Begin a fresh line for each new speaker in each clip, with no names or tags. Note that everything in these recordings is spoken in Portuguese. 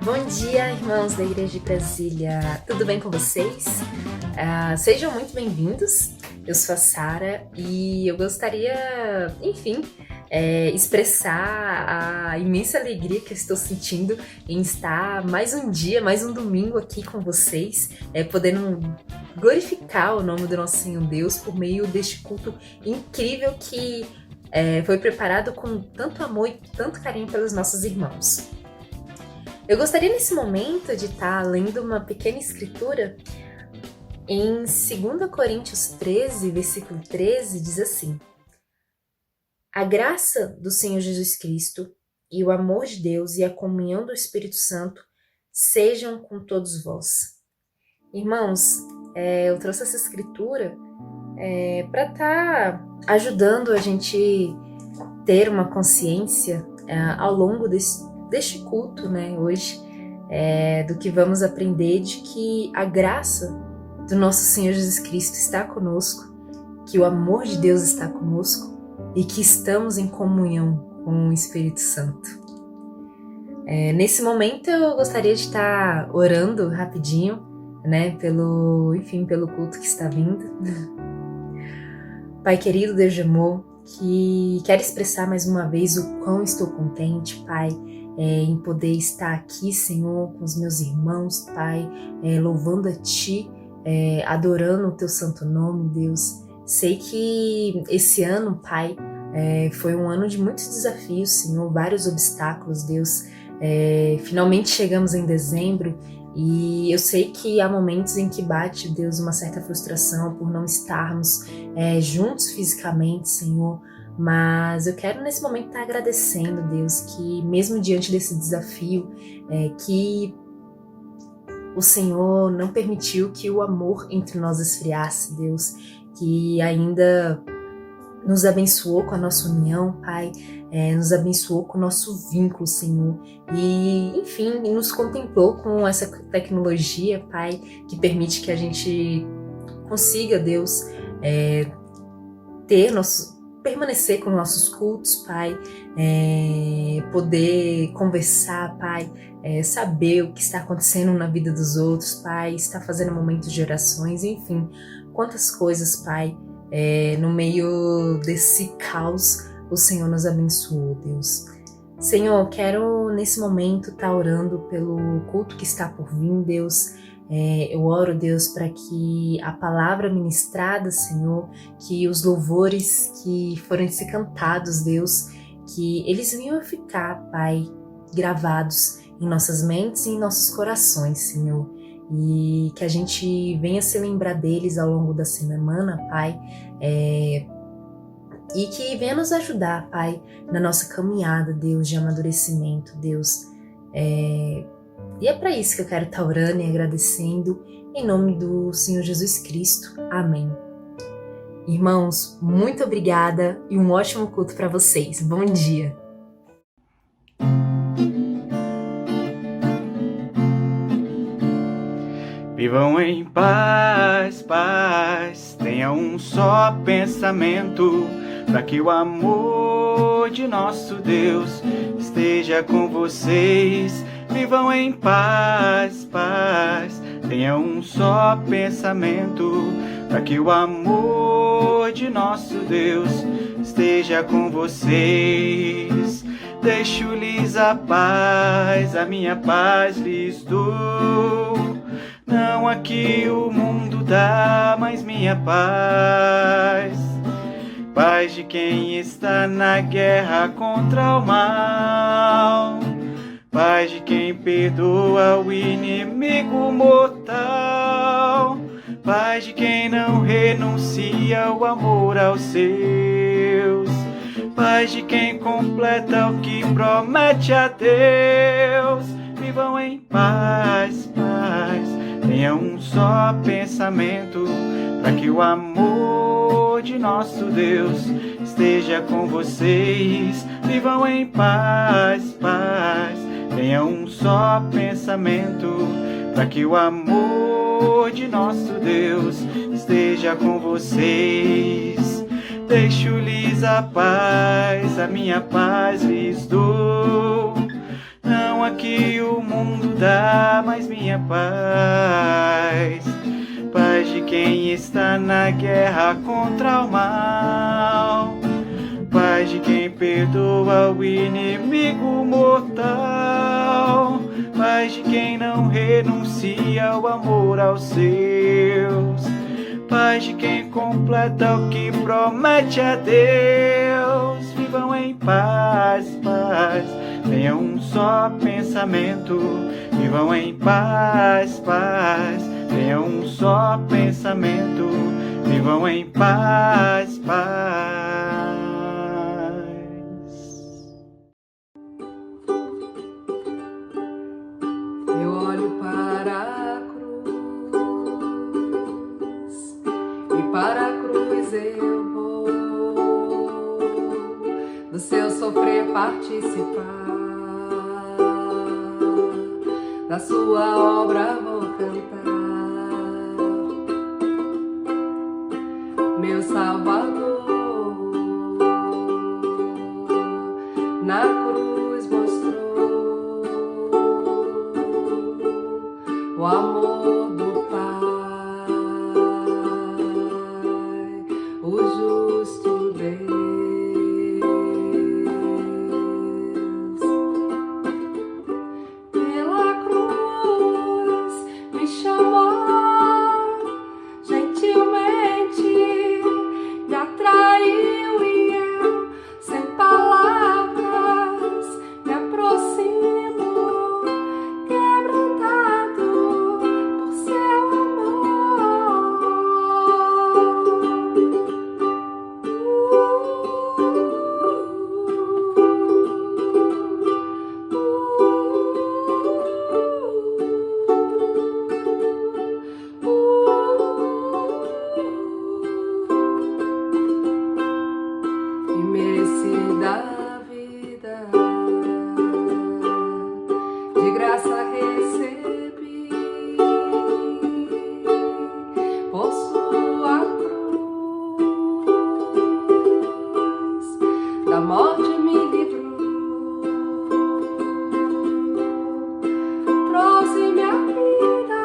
Bom dia, irmãos da Igreja de Brasília. Tudo bem com vocês? Sejam muito bem-vindos. Eu sou a Sara e eu gostaria, expressar a imensa alegria que eu estou sentindo em estar mais um dia, mais um domingo aqui com vocês, podendo glorificar o nome do nosso Senhor Deus por meio deste culto incrível que foi preparado com tanto amor e tanto carinho pelos nossos irmãos. Eu gostaria nesse momento de estar lendo uma pequena escritura em 2 Coríntios 13, versículo 13, diz assim: A graça do Senhor Jesus Cristo e o amor de Deus e a comunhão do Espírito Santo sejam com todos vós. Irmãos, eu trouxe essa escritura para estar ajudando a gente ter uma consciência ao longo deste culto, né, hoje, do que vamos aprender, de que a graça do nosso Senhor Jesus Cristo está conosco, que o amor de Deus está conosco e que estamos em comunhão com o Espírito Santo. Nesse momento eu gostaria de estar orando rapidinho, né, pelo culto que está vindo. Pai querido, Deus de amor, que quero expressar mais uma vez o quão estou contente, Pai, em poder estar aqui, Senhor, com os meus irmãos, Pai, louvando a Ti, adorando o Teu santo nome, Deus. Sei que esse ano, Pai, foi um ano de muitos desafios, Senhor, vários obstáculos, Deus. Finalmente chegamos em dezembro e eu sei que há momentos em que bate, Deus, uma certa frustração por não estarmos juntos fisicamente, Senhor. Mas eu quero nesse momento estar agradecendo, Deus, que mesmo diante desse desafio, que o Senhor não permitiu que o amor entre nós esfriasse, Deus, que ainda nos abençoou com a nossa união, Pai, nos abençoou com o nosso vínculo, Senhor, e, enfim, nos contemplou com essa tecnologia, Pai, que permite que a gente consiga, Deus, permanecer com nossos cultos, Pai, poder conversar, Pai, saber o que está acontecendo na vida dos outros, Pai, estar fazendo momentos de orações, enfim, quantas coisas, Pai, no meio desse caos, o Senhor nos abençoou, Deus. Senhor, quero nesse momento estar orando pelo culto que está por vir, Deus. Eu oro, Deus, para que a palavra ministrada, Senhor, que os louvores que forem ser cantados, Deus, que eles venham a ficar, Pai, gravados em nossas mentes e em nossos corações, Senhor, e que a gente venha se lembrar deles ao longo da semana, Pai, e que venha nos ajudar, Pai, na nossa caminhada, Deus, de amadurecimento, Deus. E é para isso que eu quero estar orando e agradecendo, em nome do Senhor Jesus Cristo. Amém. Irmãos, muito obrigada e um ótimo culto para vocês. Bom dia.
Vivam em paz, paz, tenha um só pensamento, para que o amor de nosso Deus esteja com vocês. Vivam em paz, paz, tenha um só pensamento, para que o amor de nosso Deus esteja com vocês. Deixo-lhes a paz, a minha paz lhes dou. Não a que o mundo dá, mas minha paz. Paz de quem está na guerra contra o mal. Paz de quem perdoa o inimigo mortal. Paz de quem não renuncia o amor aos seus. Paz de quem completa o que promete a Deus. Vivam em paz, paz, tenha um só pensamento, para que o amor de nosso Deus esteja com vocês. Vivam em paz, paz, tenha um só pensamento, para que o amor de nosso Deus esteja com vocês. Deixo-lhes a paz, a minha paz lhes dou. Não a que o mundo dá, mas minha paz. Paz de quem está na guerra contra o mal. Paz de quem perdoa o inimigo mortal. Paz de quem não renuncia ao amor aos seus. Paz de quem completa o que promete a Deus. Vivam em paz, paz, tenham um só pensamento. Vivam em paz, paz, tenham um só pensamento. Vivam em paz, paz.
Eu olho para a cruz e para a cruz eu vou do seu sofrer participar, da sua obra vou cantar. Meu Salvador na cruz mostrou o amor do Pai, o justo Deus. Pela cruz me chamou, gentilmente me atraiu e eu, sem palavras, me aproximo, quebrantado por seu imerecida vida, de graça recebi, por sua cruz, da morte me livrou, trouxe minha vida,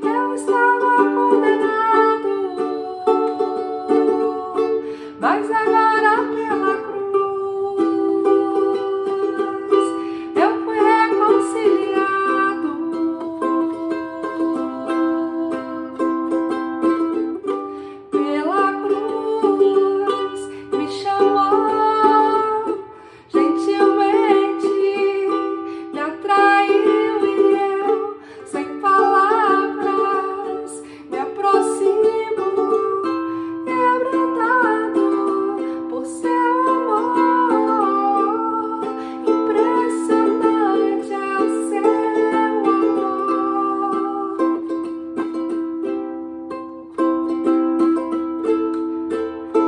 eu estava condenado, mas agora pela cruz eu fui reconciliado. Pela cruz me chamou, gentilmente me atraiu e eu, sem palavras, me aproximo, quebrantado por seu amor. Impressionante é o seu amor.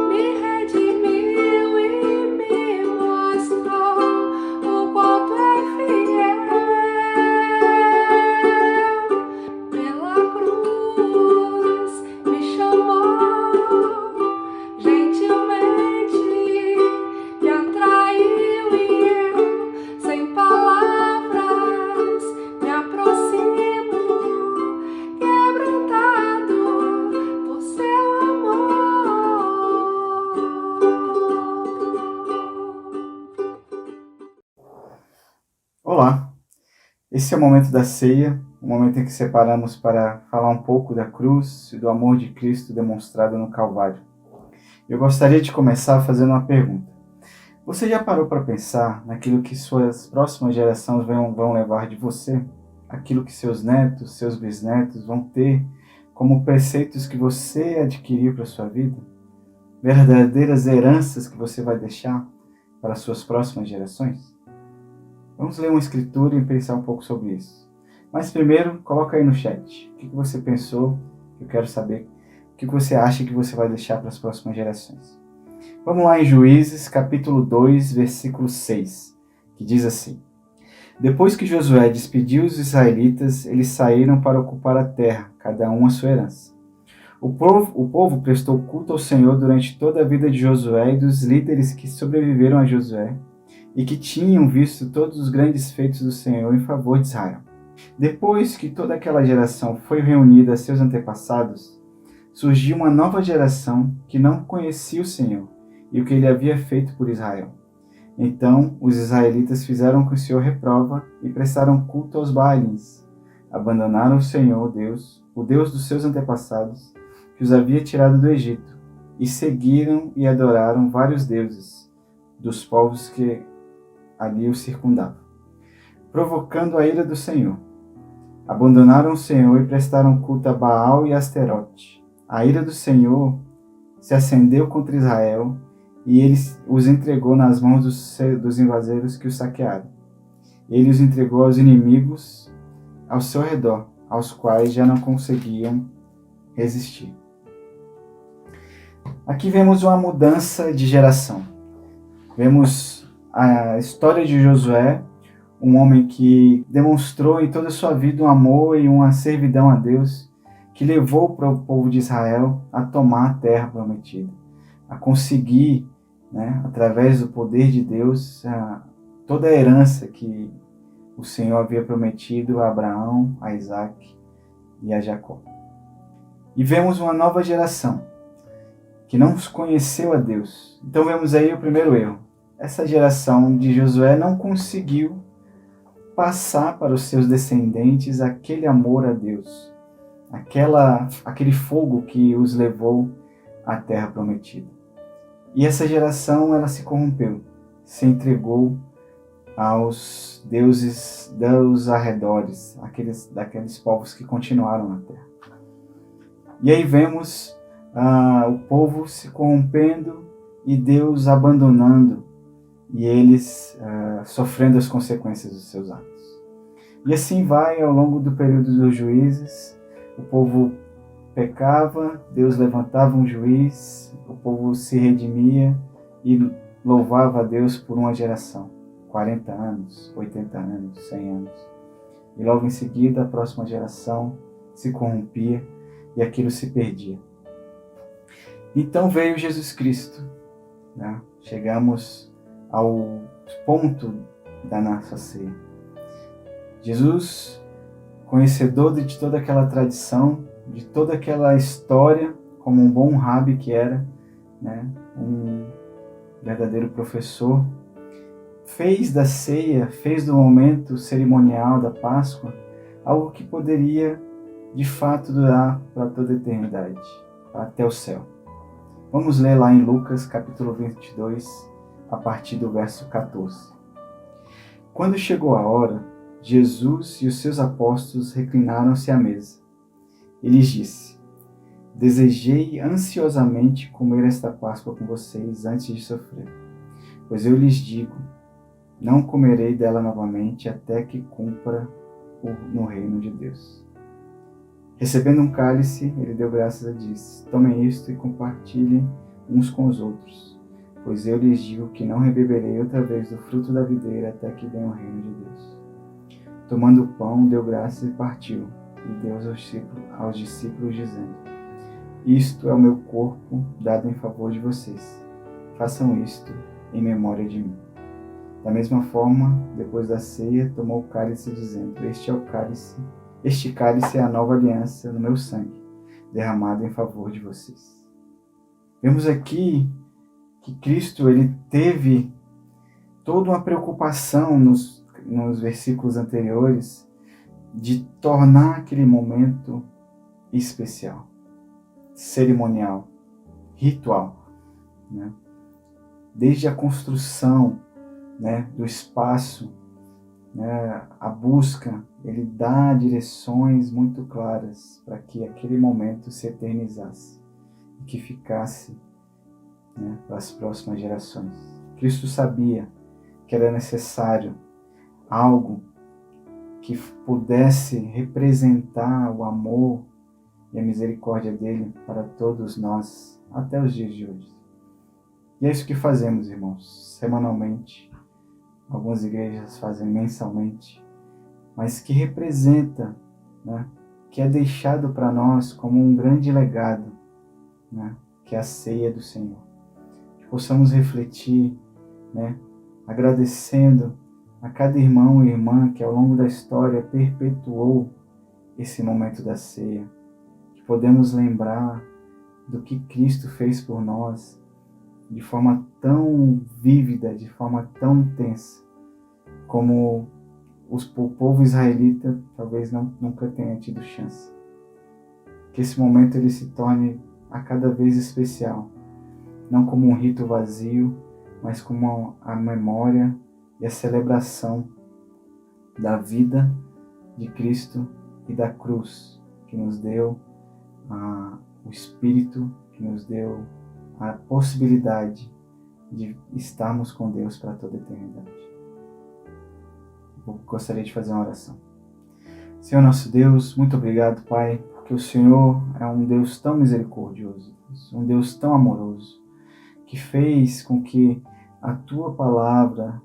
Me redimiu e me mostrou o quanto é fiel. Pela cruz me chamou, gentilmente me atraiu e eu, sem palavras, me aproximo, quebrantado por seu amor.
Olá, esse é o momento da ceia, o momento em que separamos para falar um pouco da cruz e do amor de Cristo demonstrado no Calvário. Eu gostaria de começar fazendo uma pergunta. Você já parou para pensar naquilo que suas próximas gerações vão levar de você? Aquilo que seus netos, seus bisnetos vão ter como preceitos que você adquiriu para a sua vida? Verdadeiras heranças que você vai deixar para as suas próximas gerações? Vamos ler uma escritura e pensar um pouco sobre isso. Mas primeiro, coloca aí no chat. O que você pensou? Eu quero saber o que você acha que você vai deixar para as próximas gerações. Vamos lá em Juízes, capítulo 2, versículo 6, que diz assim: Depois que Josué despediu os israelitas, eles saíram para ocupar a terra, cada um a sua herança. O povo prestou culto ao Senhor durante toda a vida de Josué e dos líderes que sobreviveram a Josué, e que tinham visto todos os grandes feitos do Senhor em favor de Israel. Depois que toda aquela geração foi reunida a seus antepassados, surgiu uma nova geração que não conhecia o Senhor e o que ele havia feito por Israel. Então os israelitas fizeram o que o Senhor reprova e prestaram culto aos Baalins. Abandonaram o Senhor, Deus, o Deus dos seus antepassados, que os havia tirado do Egito, e seguiram e adoraram vários deuses dos povos que ali os circundavam, provocando a ira do Senhor. Abandonaram o Senhor e prestaram culto a Baal e a Asterote. A ira do Senhor se acendeu contra Israel e ele os entregou nas mãos dos invasores que os saquearam. Ele os entregou aos inimigos ao seu redor, aos quais já não conseguiam resistir. Aqui vemos uma mudança de geração. Vemos a história de Josué, um homem que demonstrou em toda a sua vida um amor e uma servidão a Deus, que levou para o povo de Israel a tomar a terra prometida, a conseguir, através do poder de Deus, toda a herança que o Senhor havia prometido a Abraão, a Isaac e a Jacó. E vemos uma nova geração que não conheceu a Deus. Então vemos aí o primeiro erro. Essa geração de Josué não conseguiu passar para os seus descendentes aquele amor a Deus, aquele fogo que os levou à terra prometida. E essa geração, ela se corrompeu, se entregou aos deuses dos arredores, daqueles povos que continuaram na terra. E aí vemos o povo se corrompendo e Deus abandonando, e eles sofrendo as consequências dos seus atos. E assim vai ao longo do período dos juízes. O povo pecava, Deus levantava um juiz, o povo se redimia e louvava a Deus por uma geração, 40 anos, 80 anos, 100 anos. E logo em seguida a próxima geração se corrompia e aquilo se perdia. Então veio Jesus Cristo, Chegamos ao ponto da nossa ceia. Jesus, conhecedor de toda aquela tradição, de toda aquela história, como um bom rabi que era, um verdadeiro professor, fez da ceia, fez do momento cerimonial da Páscoa, algo que poderia de fato durar para toda a eternidade, até o céu. Vamos ler lá em Lucas capítulo 22, a partir do verso 14. Quando chegou a hora, Jesus e os seus apóstolos reclinaram-se à mesa. E lhes disse: Desejei ansiosamente comer esta Páscoa com vocês antes de sofrer. Pois eu lhes digo, não comerei dela novamente até que cumpra no reino de Deus. Recebendo um cálice, ele deu graças e disse: Tomem isto e compartilhem uns com os outros, pois eu lhes digo que não rebeberei outra vez do fruto da videira até que venha o reino de Deus. Tomando o pão, deu graças e partiu, e deu aos discípulos dizendo: Isto é o meu corpo dado em favor de vocês. Façam isto em memória de mim. Da mesma forma, depois da ceia, tomou o cálice dizendo: Este cálice é a nova aliança no meu sangue, derramado em favor de vocês. Vemos aqui que Cristo ele teve toda uma preocupação nos versículos anteriores de tornar aquele momento especial, cerimonial, ritual. Desde a construção do espaço, a busca, ele dá direções muito claras para que aquele momento se eternizasse e que ficasse para as próximas gerações. Cristo sabia que era necessário algo que pudesse representar o amor e a misericórdia dele para todos nós até os dias de hoje. E é isso que fazemos, irmãos, semanalmente. Algumas igrejas fazem mensalmente, mas que representa, que é deixado para nós como um grande legado, que é a ceia do Senhor. Que possamos refletir, agradecendo a cada irmão e irmã que ao longo da história perpetuou esse momento da ceia, que podemos lembrar do que Cristo fez por nós de forma tão vívida, de forma tão intensa, como o povo israelita talvez nunca tenha tido chance. Que esse momento ele se torne a cada vez especial, não como um rito vazio, mas como a memória e a celebração da vida de Cristo e da cruz, que nos deu o Espírito, que nos deu a possibilidade de estarmos com Deus para toda a eternidade. Eu gostaria de fazer uma oração. Senhor nosso Deus, muito obrigado, Pai, porque o Senhor é um Deus tão misericordioso, um Deus tão amoroso, que fez com que a Tua palavra,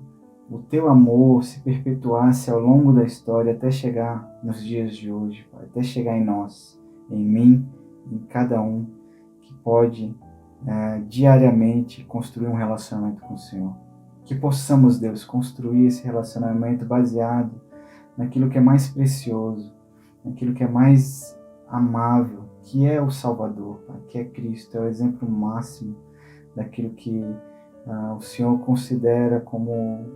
o Teu amor se perpetuasse ao longo da história até chegar nos dias de hoje, Pai, até chegar em nós, em mim, em cada um que pode diariamente construir um relacionamento com o Senhor. Que possamos, Deus, construir esse relacionamento baseado naquilo que é mais precioso, naquilo que é mais amável, que é o Salvador, Pai, que é Cristo, é o exemplo máximo daquilo que o Senhor considera como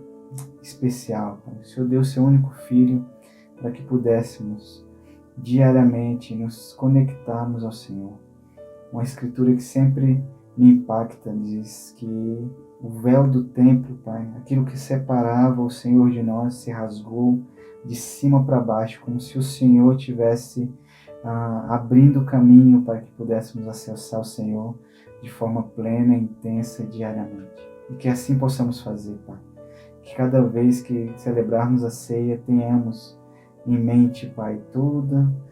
especial, Pai. O Senhor deu o seu único Filho para que pudéssemos diariamente nos conectarmos ao Senhor. Uma escritura que sempre me impacta, diz que o véu do templo, Pai, aquilo que separava o Senhor de nós, se rasgou de cima para baixo, como se o Senhor tivesse abrindo o caminho para que pudéssemos acessar o Senhor de forma plena e intensa diariamente. E que assim possamos fazer, Pai. Que cada vez que celebrarmos a ceia, tenhamos em mente, Pai, tudo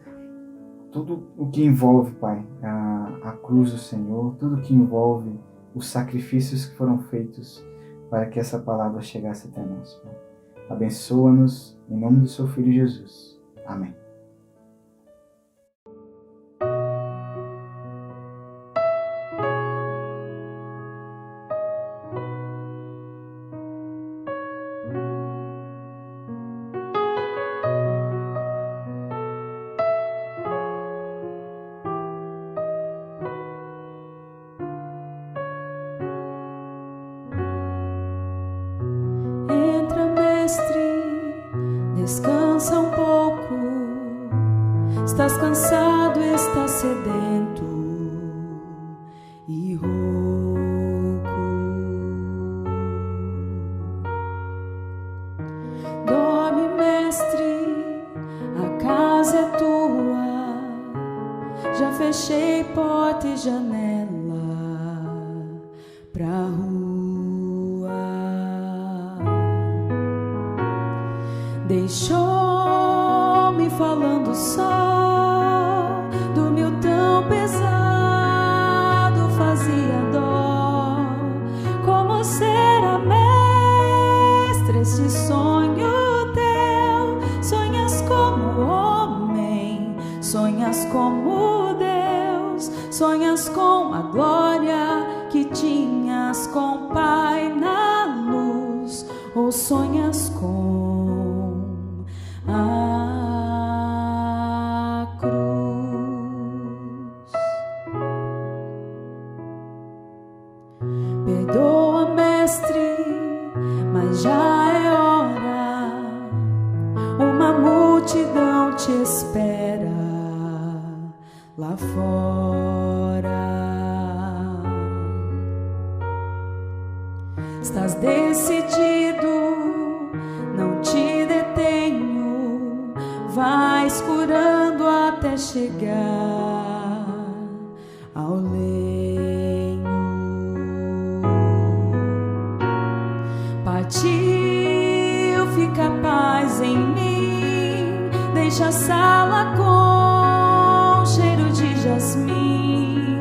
o que envolve, Pai, a cruz do Senhor, tudo que envolve os sacrifícios que foram feitos para que essa palavra chegasse até nós, Pai. Abençoa-nos em nome do Seu Filho Jesus. Amém.
Descansa um pouco, estás cansado, estás sedento e rouco. Dorme, mestre, a casa é tua, já fechei porta e janela pra rua. Deixou-me falando só, dormiu tão pesado, fazia dó. Como será, mestre, esse sonho teu? Sonhas como homem, sonhas como Deus, sonhas com a glória que tinhas com o Pai na luz, ou sonhas com a cruz. Perdoa, mestre, mas já é hora. Uma multidão te espera lá fora. Estás decidido, não te detenho, vais curando até chegar ao lenho. Partiu, fica paz em mim, deixa a sala com cheiro de jasmim,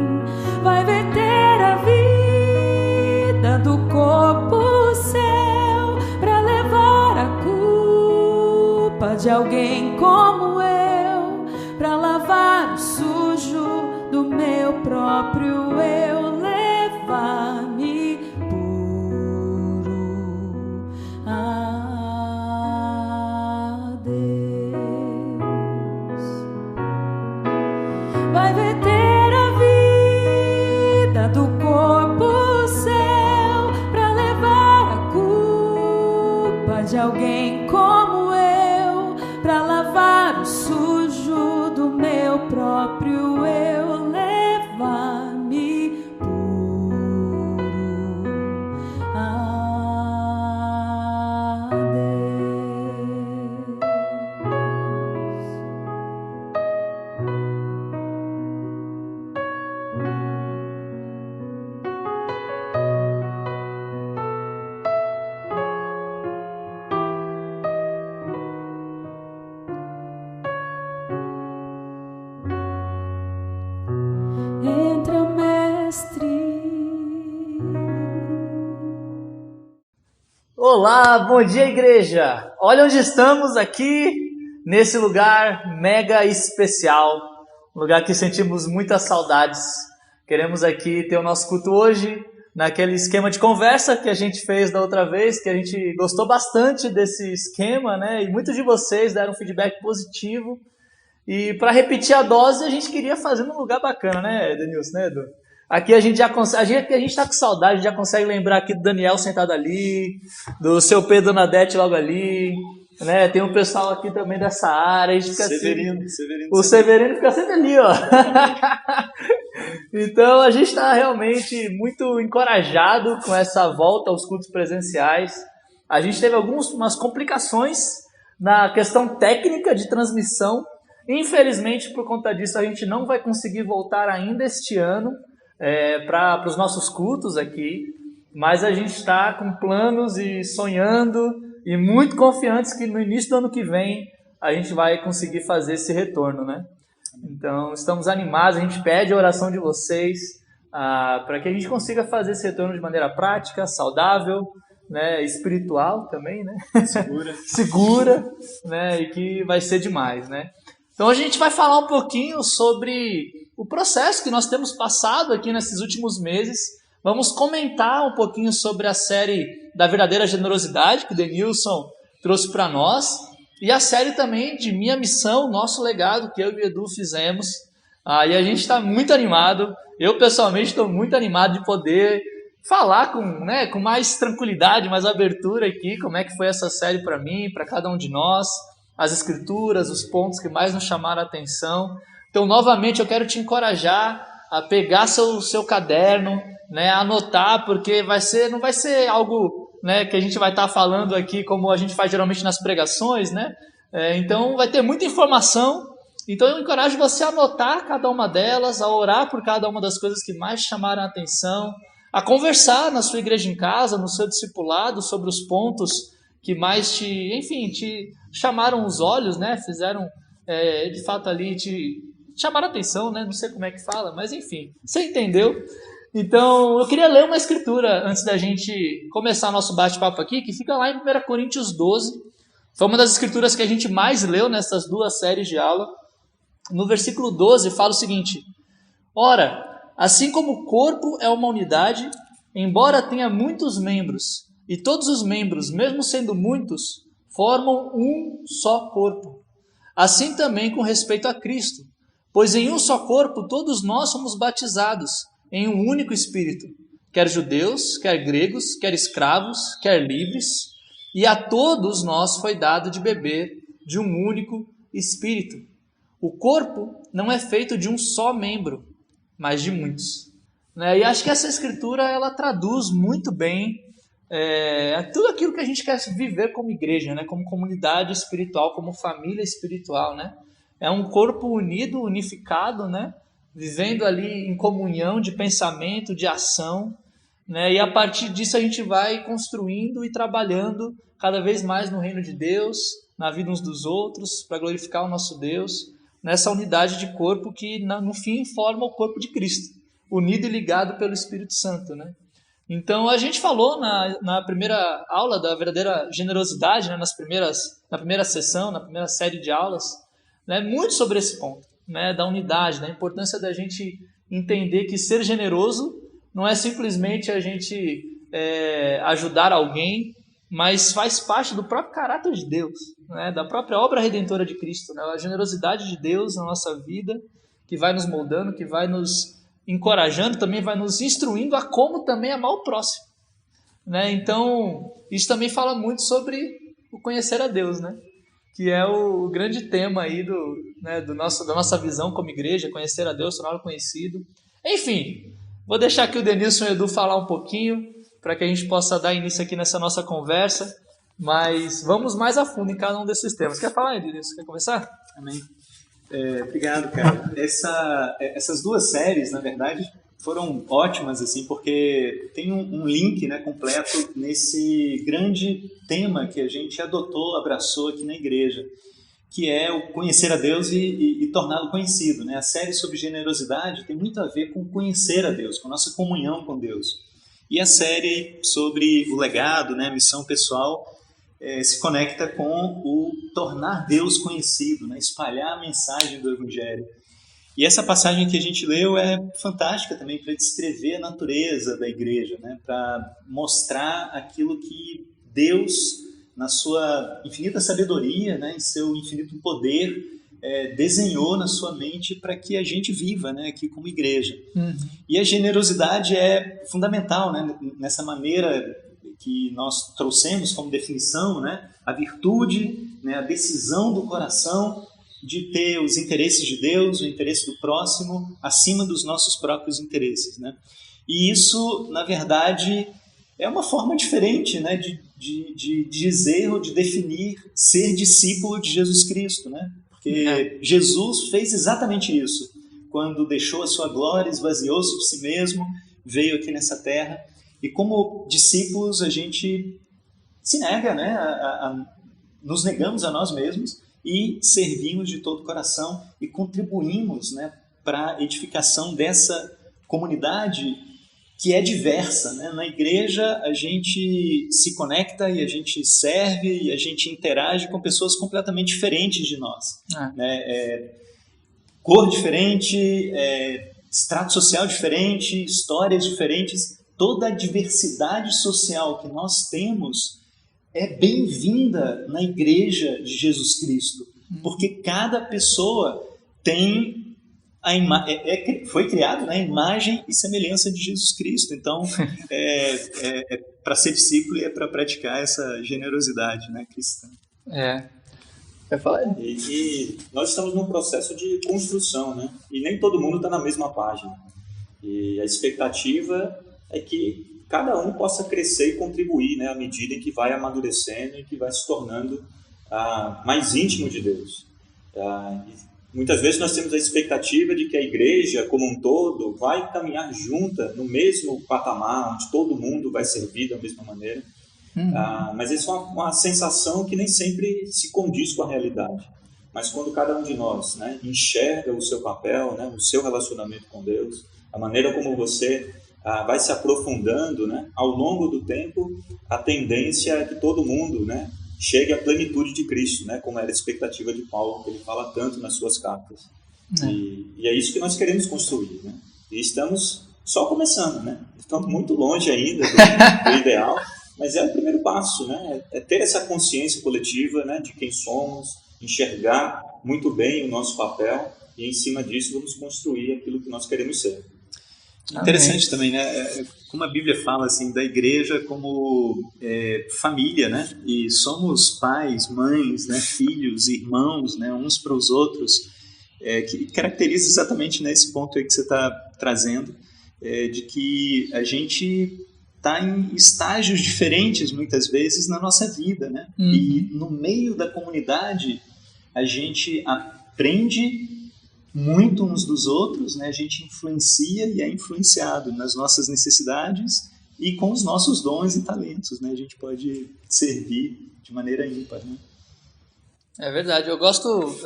vai verter a vida do corpo seu pra levar a culpa de alguém como eu, pra lavar o sujo do meu próprio eu, levar-me puro do corpo seu pra levar a culpa de alguém como eu, pra lavar o sujo do meu próprio eu, levar-me puro a Deus. Entra, mestre.
Olá, bom dia, igreja! Olha onde estamos aqui, nesse lugar mega especial, um lugar que sentimos muitas saudades. Queremos aqui ter o nosso culto hoje, naquele esquema de conversa que a gente fez da outra vez, que a gente gostou bastante desse esquema, né? E muitos de vocês deram um feedback positivo. E para repetir a dose, a gente queria fazer num lugar bacana, né, Denilson, né, Edu? Aqui a gente já consegue, a gente tá com saudade, já consegue lembrar aqui do Daniel sentado ali, do seu Pedro Nadete logo ali, né? Tem um pessoal aqui também dessa área, a gente fica
Severino.
o Severino fica sempre ali, ó. Então a gente está realmente muito encorajado com essa volta aos cultos presenciais. A gente teve umas complicações na questão técnica de transmissão. Infelizmente, por conta disso, a gente não vai conseguir voltar ainda este ano para os nossos cultos aqui, mas a gente está com planos e sonhando e muito confiantes que no início do ano que vem a gente vai conseguir fazer esse retorno, né? Então, estamos animados, a gente pede a oração de vocês para que a gente consiga fazer esse retorno de maneira prática, saudável, né, espiritual também, né? Segura, né? E que vai ser demais, né? Então, a gente vai falar um pouquinho sobre o processo que nós temos passado aqui nesses últimos meses. Vamos comentar um pouquinho sobre a série da verdadeira generosidade que o Denilson trouxe para nós e a série também de Minha Missão, Nosso Legado, que eu e o Edu fizemos. E a gente está muito animado. Eu, pessoalmente, estou muito animado de poder falar com mais tranquilidade, mais abertura aqui, como é que foi essa série para mim, para cada um de nós, as escrituras, os pontos que mais nos chamaram a atenção. Então, novamente, eu quero te encorajar a pegar seu caderno, né, a anotar, porque não vai ser algo, né, que a gente vai estar falando aqui como a gente faz geralmente nas pregações, né? Então, vai ter muita informação. Então, eu encorajo você a anotar cada uma delas, a orar por cada uma das coisas que mais chamaram a atenção, a conversar na sua igreja em casa, no seu discipulado, sobre os pontos que mais te chamaram os olhos, né? Fizeram, de fato, ali te chamaram a atenção, né? Não sei como é que fala, mas enfim, você entendeu? Então, eu queria ler uma escritura antes da gente começar nosso bate-papo aqui, que fica lá em 1 Coríntios 12. Foi uma das escrituras que a gente mais leu nessas duas séries de aula. No versículo 12 fala o seguinte: Ora, assim como o corpo é uma unidade, embora tenha muitos membros, e todos os membros, mesmo sendo muitos, formam um só corpo. Assim também com respeito a Cristo, pois em um só corpo todos nós somos batizados, em um único Espírito, quer judeus, quer gregos, quer escravos, quer livres, e a todos nós foi dado de beber de um único Espírito. O corpo não é feito de um só membro, mas de muitos. E acho que essa escritura ela traduz muito bem tudo aquilo que a gente quer viver como igreja, né? Como comunidade espiritual, como família espiritual, né? É um corpo unido, unificado, né? Vivendo ali em comunhão de pensamento, de ação, né? E a partir disso a gente vai construindo e trabalhando cada vez mais no reino de Deus, na vida uns dos outros, para glorificar o nosso Deus, nessa unidade de corpo que no fim forma o corpo de Cristo, unido e ligado pelo Espírito Santo, né? Então a gente falou na primeira aula da verdadeira generosidade, né? Na primeira sessão, na primeira série de aulas, né? Muito sobre esse ponto, né? Da unidade, da importância da gente entender que ser generoso não é simplesmente a gente ajudar alguém, mas faz parte do próprio caráter de Deus, né? Da própria obra redentora de Cristo, né? A generosidade de Deus na nossa vida, que vai nos moldando, que vai nos encorajando, também vai nos instruindo a como também amar o próximo, né? Então, isso também fala muito sobre o conhecer a Deus, né? Que é o grande tema aí da nossa visão como igreja, conhecer a Deus, torná-lo conhecido. Enfim, vou deixar aqui o Denilson e o Edu falar um pouquinho, para que a gente possa dar início aqui nessa nossa conversa, mas vamos mais a fundo em cada um desses temas. Quer falar, Denilson? Quer começar?
Amém. Obrigado, cara. Essas duas séries, na verdade, foram ótimas, assim, porque tem um link, né, completo nesse grande tema que a gente adotou, abraçou aqui na igreja, que é o conhecer a Deus e torná-lo conhecido, né? A série sobre generosidade tem muito a ver com conhecer a Deus, com a nossa comunhão com Deus. E a série sobre o legado, né, a missão pessoal, se conecta com o tornar Deus conhecido, né? Espalhar a mensagem do Evangelho. E essa passagem que a gente leu é fantástica também para descrever a natureza da igreja, né? Para mostrar aquilo que Deus, na sua infinita sabedoria, né? Em seu infinito poder, desenhou na sua mente para que a gente viva, né? Aqui como igreja. Uhum. E a generosidade é fundamental, né? Nessa maneira que nós trouxemos como definição, né? A virtude, né? A decisão do coração de ter os interesses de Deus, o interesse do próximo, acima dos nossos próprios interesses, né? E isso, na verdade, é uma forma diferente, né? de dizer ou de definir ser discípulo de Jesus Cristo, né? Porque Jesus fez exatamente isso. Quando deixou a sua glória, esvaziou-se de si mesmo, veio aqui nessa terra. E como discípulos, a gente se nega, né? Nos negamos a nós mesmos e servimos de todo o coração e contribuímos, né, para a edificação dessa comunidade que é diversa, né? Na igreja a gente se conecta e a gente serve e a gente interage com pessoas completamente diferentes de nós. Né? Cor diferente, extrato social diferente, histórias diferentes. Toda a diversidade social que nós temos é bem-vinda na igreja de Jesus Cristo, porque cada pessoa tem foi criado, né, a imagem e semelhança de Jesus Cristo. Então, para ser discípulo e para praticar essa generosidade, né, cristã.
Quer falar?
E nós estamos num processo de construção, né? E nem todo mundo está na mesma página. E a expectativa é que cada um possa crescer e contribuir, né, à medida em que vai amadurecendo e que vai se tornando mais íntimo de Deus. Muitas vezes nós temos a expectativa de que a igreja, como um todo, vai caminhar junta no mesmo patamar, onde todo mundo vai servir da mesma maneira. Mas isso é uma sensação que nem sempre se condiz com a realidade. Mas quando cada um de nós, né, enxerga o seu papel, né, o seu relacionamento com Deus, a maneira como você vai se aprofundando, né, ao longo do tempo, a tendência é que todo mundo, né, chegue à plenitude de Cristo, né, como era a expectativa de Paulo, que ele fala tanto nas suas cartas. E é isso que nós queremos construir, né? E estamos só começando, né? Estamos muito longe ainda do ideal, mas é o primeiro passo, né? É ter essa consciência coletiva, né, de quem somos, enxergar muito bem o nosso papel e, em cima disso, vamos construir aquilo que nós queremos ser.
Interessante também, né? Como a Bíblia fala assim da igreja como família, né? E somos pais, mães, né? Filhos, irmãos, né? Uns para os outros, que caracteriza exatamente nesse ponto aí que você está trazendo, de que a gente está em estágios diferentes muitas vezes na nossa vida, né? E no meio da comunidade a gente aprende muito uns dos outros, né? A gente influencia e é influenciado nas nossas necessidades e com os nossos dons e talentos, né? A gente pode servir de maneira ímpar, né?
É verdade, eu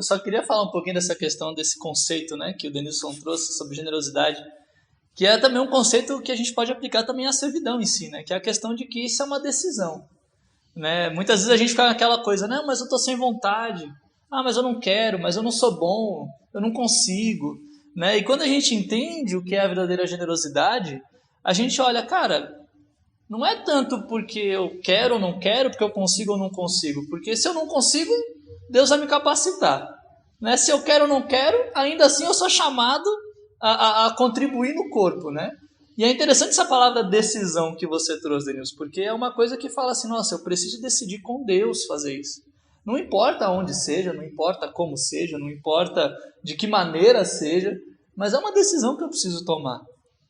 só queria falar um pouquinho dessa questão, desse conceito, né, que o Denilson trouxe sobre generosidade, que é também um conceito que a gente pode aplicar também à servidão em si, né, que é a questão de que isso é uma decisão, né? Muitas vezes a gente fica naquela coisa, não, mas eu tô sem vontade, mas eu não quero, mas eu não sou bom, eu não consigo, né? E quando a gente entende o que é a verdadeira generosidade, a gente olha, cara, não é tanto porque eu quero ou não quero, porque eu consigo ou não consigo, porque se eu não consigo, Deus vai me capacitar, né? Se eu quero ou não quero, ainda assim eu sou chamado a contribuir no corpo, né? E é interessante essa palavra decisão que você trouxe, Denilson, porque é uma coisa que fala assim, nossa, eu preciso decidir com Deus fazer isso. Não importa onde seja, não importa como seja, não importa de que maneira seja, mas é uma decisão que eu preciso tomar,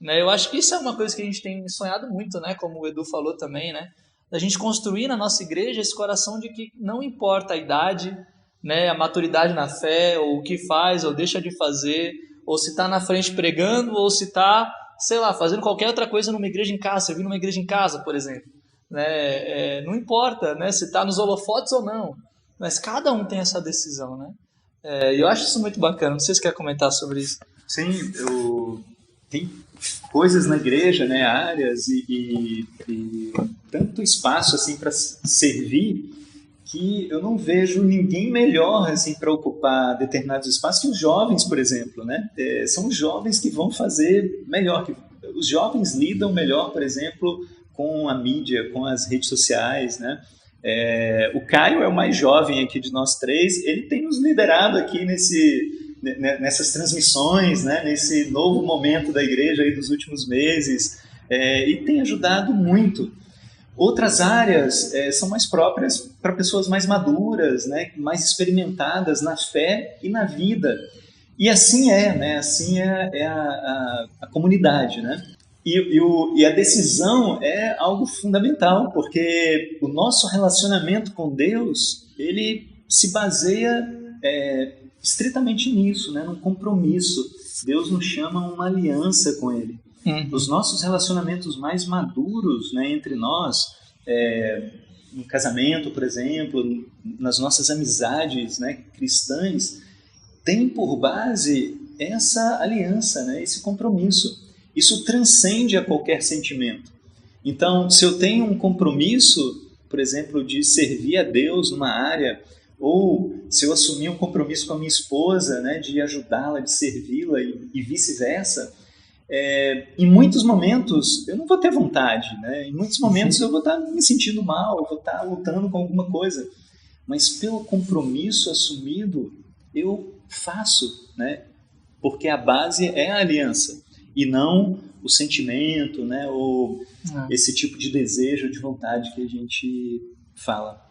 né? Eu acho que isso é uma coisa que a gente tem sonhado muito, né? Como o Edu falou também, né? Da gente construir na nossa igreja esse coração de que não importa a idade, né? A maturidade na fé, ou o que faz, ou deixa de fazer, ou se está na frente pregando, ou se está, sei lá, fazendo qualquer outra coisa numa igreja em casa, servindo numa igreja em casa, por exemplo. Né? Não importa, né? Se está nos holofotes ou não, mas cada um tem essa decisão, né? E eu acho isso muito bacana. Não sei se você quer comentar sobre isso.
Sim, tem coisas na igreja, né, áreas e tanto espaço assim para servir, que eu não vejo ninguém melhor assim para ocupar determinados espaços que os jovens, por exemplo, né? São os jovens que vão fazer melhor. Os jovens lidam melhor, por exemplo, com a mídia, com as redes sociais, né? O Caio é o mais jovem aqui de nós três. Ele tem nos liderado aqui nessas transmissões, né? Nesse novo momento da igreja aí dos últimos meses, e tem ajudado muito. Outras áreas são mais próprias para pessoas mais maduras, né, mais experimentadas na fé e na vida. E assim né? Assim é a comunidade, né? E a decisão é algo fundamental, porque o nosso relacionamento com Deus, ele se baseia estritamente nisso, né, num compromisso. Deus nos chama a uma aliança com Ele. Os nossos relacionamentos mais maduros, né, entre nós, no casamento, por exemplo, nas nossas amizades, né, cristãs, tem por base essa aliança, né, esse compromisso. Isso transcende a qualquer sentimento. Então, se eu tenho um compromisso, por exemplo, de servir a Deus numa área, ou se eu assumir um compromisso com a minha esposa, né, de ajudá-la, de servi-la e vice-versa, em muitos momentos eu não vou ter vontade, né? Em muitos momentos eu vou estar me sentindo mal, eu vou estar lutando com alguma coisa, mas pelo compromisso assumido eu faço, né? Porque a base é a aliança e não o sentimento, né? Ou esse tipo de desejo, de vontade que a gente fala.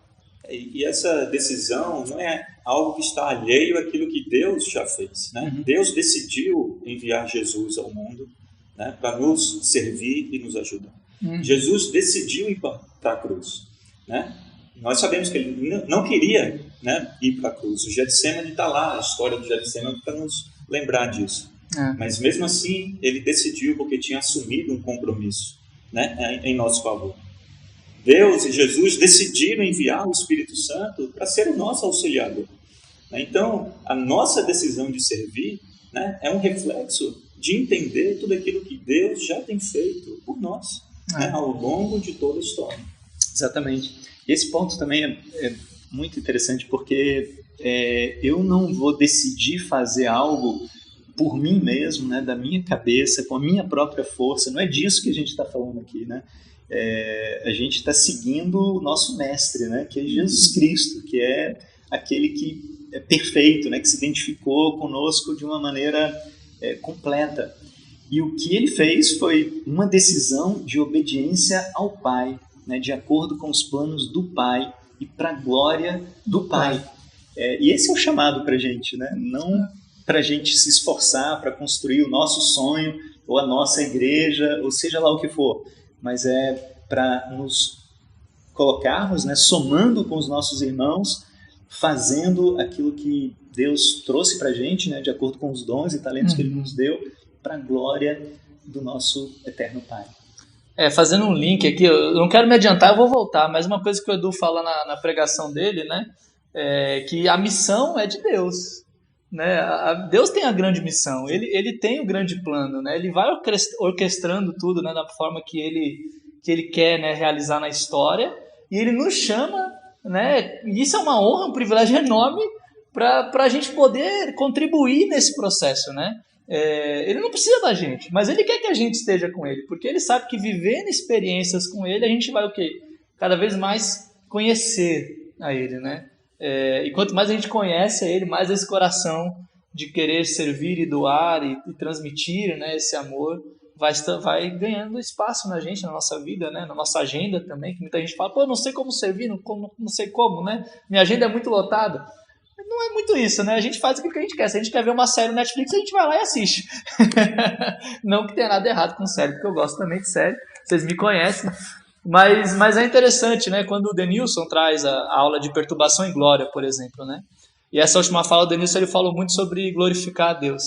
E essa decisão não é algo que está alheio àquilo que Deus já fez, né? Deus decidiu enviar Jesus ao mundo, né, para nos servir e nos ajudar. Jesus decidiu ir para a cruz, né? Nós sabemos que ele não queria, né, ir para a cruz. O Getsemane está lá, a história do Getsemane, para nos lembrar disso. Mas mesmo assim, ele decidiu porque tinha assumido um compromisso, né, em nosso favor. Deus e Jesus decidiram enviar o Espírito Santo para ser o nosso auxiliador. Então, a nossa decisão de servir, né, é um reflexo de entender tudo aquilo que Deus já tem feito por nós, né, ao longo de toda a história.
Exatamente. Esse ponto também é muito interessante, porque eu não vou decidir fazer algo por mim mesmo, né, da minha cabeça, com a minha própria força. Não é disso que a gente está falando aqui, né? A gente está seguindo o nosso mestre, né, que é Jesus Cristo, que é aquele que é perfeito, né, que se identificou conosco de uma maneira completa. E o que ele fez foi uma decisão de obediência ao Pai, né, de acordo com os planos do Pai e para a glória do Pai. E esse é o chamado para a gente, né? Não para a gente se esforçar para construir o nosso sonho ou a nossa igreja, ou seja lá o que for, mas para nos colocarmos, né, somando com os nossos irmãos, fazendo aquilo que Deus trouxe para a gente, né, de acordo com os dons e talentos que Ele nos deu, para a glória do nosso eterno Pai.
Fazendo um link aqui, eu não quero me adiantar, eu vou voltar, mas uma coisa que o Edu fala na pregação dele, né, é que a missão é de Deus. Né? Deus tem a grande missão, ele tem o grande plano, né? Ele vai orquestrando tudo, né, da forma que ele quer, né, realizar na história, e ele nos chama, né, e isso é uma honra, um privilégio enorme para a gente poder contribuir nesse processo, né? Ele não precisa da gente, mas ele quer que a gente esteja com ele, porque ele sabe que vivendo experiências com ele, a gente vai o quê? Cada vez mais conhecer a ele, né? E quanto mais a gente conhece a ele, mais esse coração de querer servir e doar e transmitir, né, esse amor, vai ganhando espaço na gente, na nossa vida, né, na nossa agenda também, que muita gente fala, pô, não sei como servir, não sei como, né, minha agenda é muito lotada. Não é muito isso, né? A gente faz aquilo que a gente quer. Se a gente quer ver uma série no Netflix, a gente vai lá e assiste. Não que tenha nada errado com série, porque eu gosto também de série. Vocês me conhecem. Mas é interessante, né? Quando o Denilson traz a aula de perturbação e glória, por exemplo, né? E essa última fala do Denilson, ele falou muito sobre glorificar a Deus.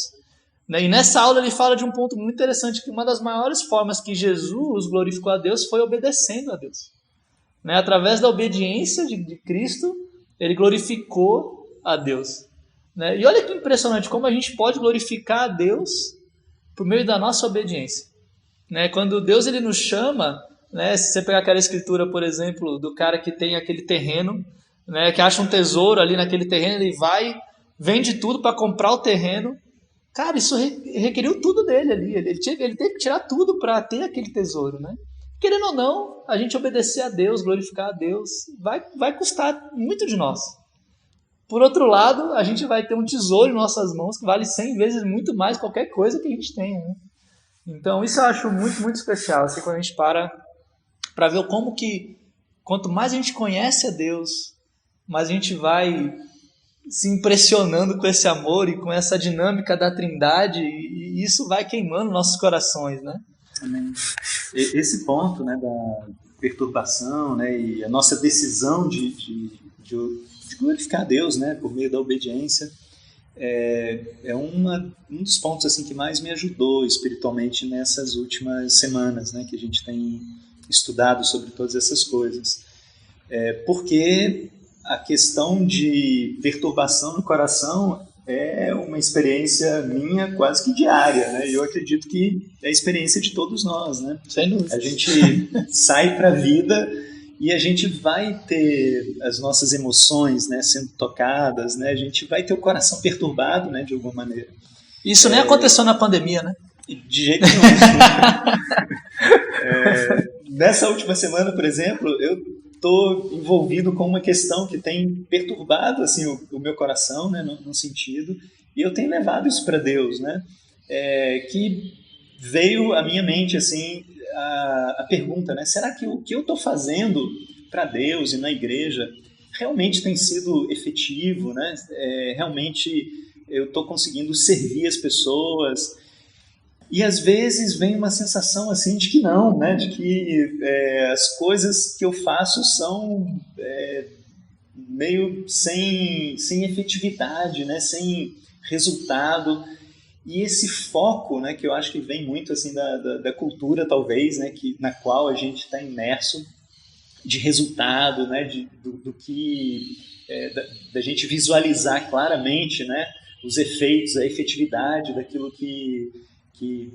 E nessa aula ele fala de um ponto muito interessante, que uma das maiores formas que Jesus glorificou a Deus foi obedecendo a Deus. Né? Através da obediência de Cristo, ele glorificou a Deus, né? E olha que impressionante como a gente pode glorificar a Deus por meio da nossa obediência, né? Quando Deus ele nos chama, né? Se você pegar aquela escritura, por exemplo, do cara que tem aquele terreno, né? Que acha um tesouro ali naquele terreno, ele vai, vende tudo para comprar o terreno. Cara, isso requeriu tudo dele ali, ele teve que tirar tudo para ter aquele tesouro, né? Querendo ou não, a gente obedecer a Deus, glorificar a Deus, vai custar muito de nós. Por outro lado, a gente vai ter um tesouro em nossas mãos que vale 100 vezes muito mais qualquer coisa que a gente tenha, né? Então, isso eu acho muito, muito especial, assim, quando a gente para ver como que, quanto mais a gente conhece a Deus, mais a gente vai se impressionando com esse amor e com essa dinâmica da Trindade, e isso vai queimando nossos corações, né?
Amém. Esse ponto, né, da perturbação, né, e a nossa decisão de glorificar a Deus, né, por meio da obediência, é um dos pontos assim que mais me ajudou espiritualmente nessas últimas semanas, né, que a gente tem estudado sobre todas essas coisas. Porque a questão de perturbação no coração é uma experiência minha quase que diária, né? E eu acredito que é a experiência de todos nós, né?
Sem dúvida.
A gente sai para a vida e a gente vai ter as nossas emoções, né, sendo tocadas, né? A gente vai ter o coração perturbado, né, de alguma maneira.
Isso nem aconteceu na pandemia, né?
De jeito nenhum. Nessa última semana, por exemplo, eu estou envolvido com uma questão que tem perturbado assim, o meu coração, né, num sentido, e eu tenho levado isso para Deus, né? Que veio à minha mente assim, a pergunta, né? Será que o que eu estou fazendo para Deus e na igreja realmente tem sido efetivo, né? Realmente eu estou conseguindo servir as pessoas? E às vezes vem uma sensação assim de que não, né? De que as coisas que eu faço são meio sem efetividade, né? Sem resultado. E esse foco, né, que eu acho que vem muito assim da cultura, talvez, né, na qual a gente está imerso, de resultado, né, do que da gente visualizar claramente, né, os efeitos, a efetividade daquilo que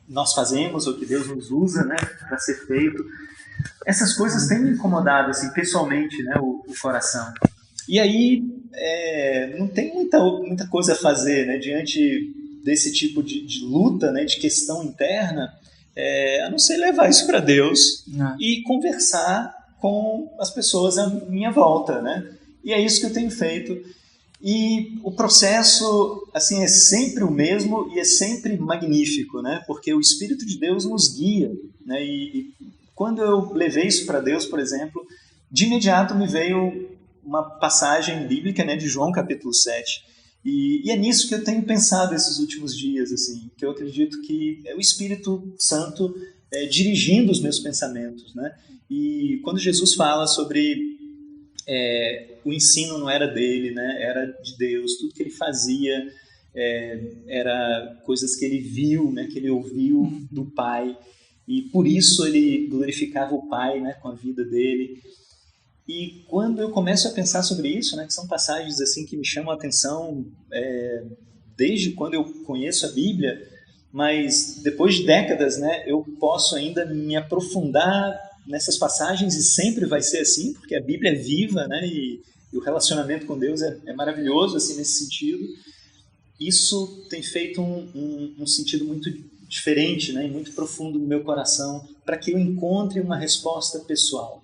nós fazemos ou que Deus nos usa, né, para ser feito. Essas coisas têm me incomodado assim, pessoalmente, né, o coração. E aí não tem muita coisa a fazer, né, diante desse tipo de luta, né, de questão interna, a não ser levar isso para Deus e conversar com as pessoas à minha volta, né? E é isso que eu tenho feito. E o processo assim, é sempre o mesmo e é sempre magnífico, né? Porque o Espírito de Deus nos guia, né? E quando eu levei isso para Deus, por exemplo, de imediato me veio uma passagem bíblica, né, de João capítulo 7. E é nisso que eu tenho pensado esses últimos dias, assim, que eu acredito que é o Espírito Santo dirigindo os meus pensamentos, né? E quando Jesus fala sobre o ensino não era dele, né? Era de Deus, tudo que ele fazia era coisas que ele viu, né? Que ele ouviu do Pai, e por isso ele glorificava o Pai, né? Com a vida dele. E quando eu começo a pensar sobre isso, né, que são passagens assim que me chamam a atenção desde quando eu conheço a Bíblia, mas depois de décadas, né, eu posso ainda me aprofundar nessas passagens e sempre vai ser assim, porque a Bíblia é viva, né, e o relacionamento com Deus é maravilhoso assim, nesse sentido. Isso tem feito um sentido muito diferente, né, e muito profundo no meu coração, para que eu encontre uma resposta pessoal.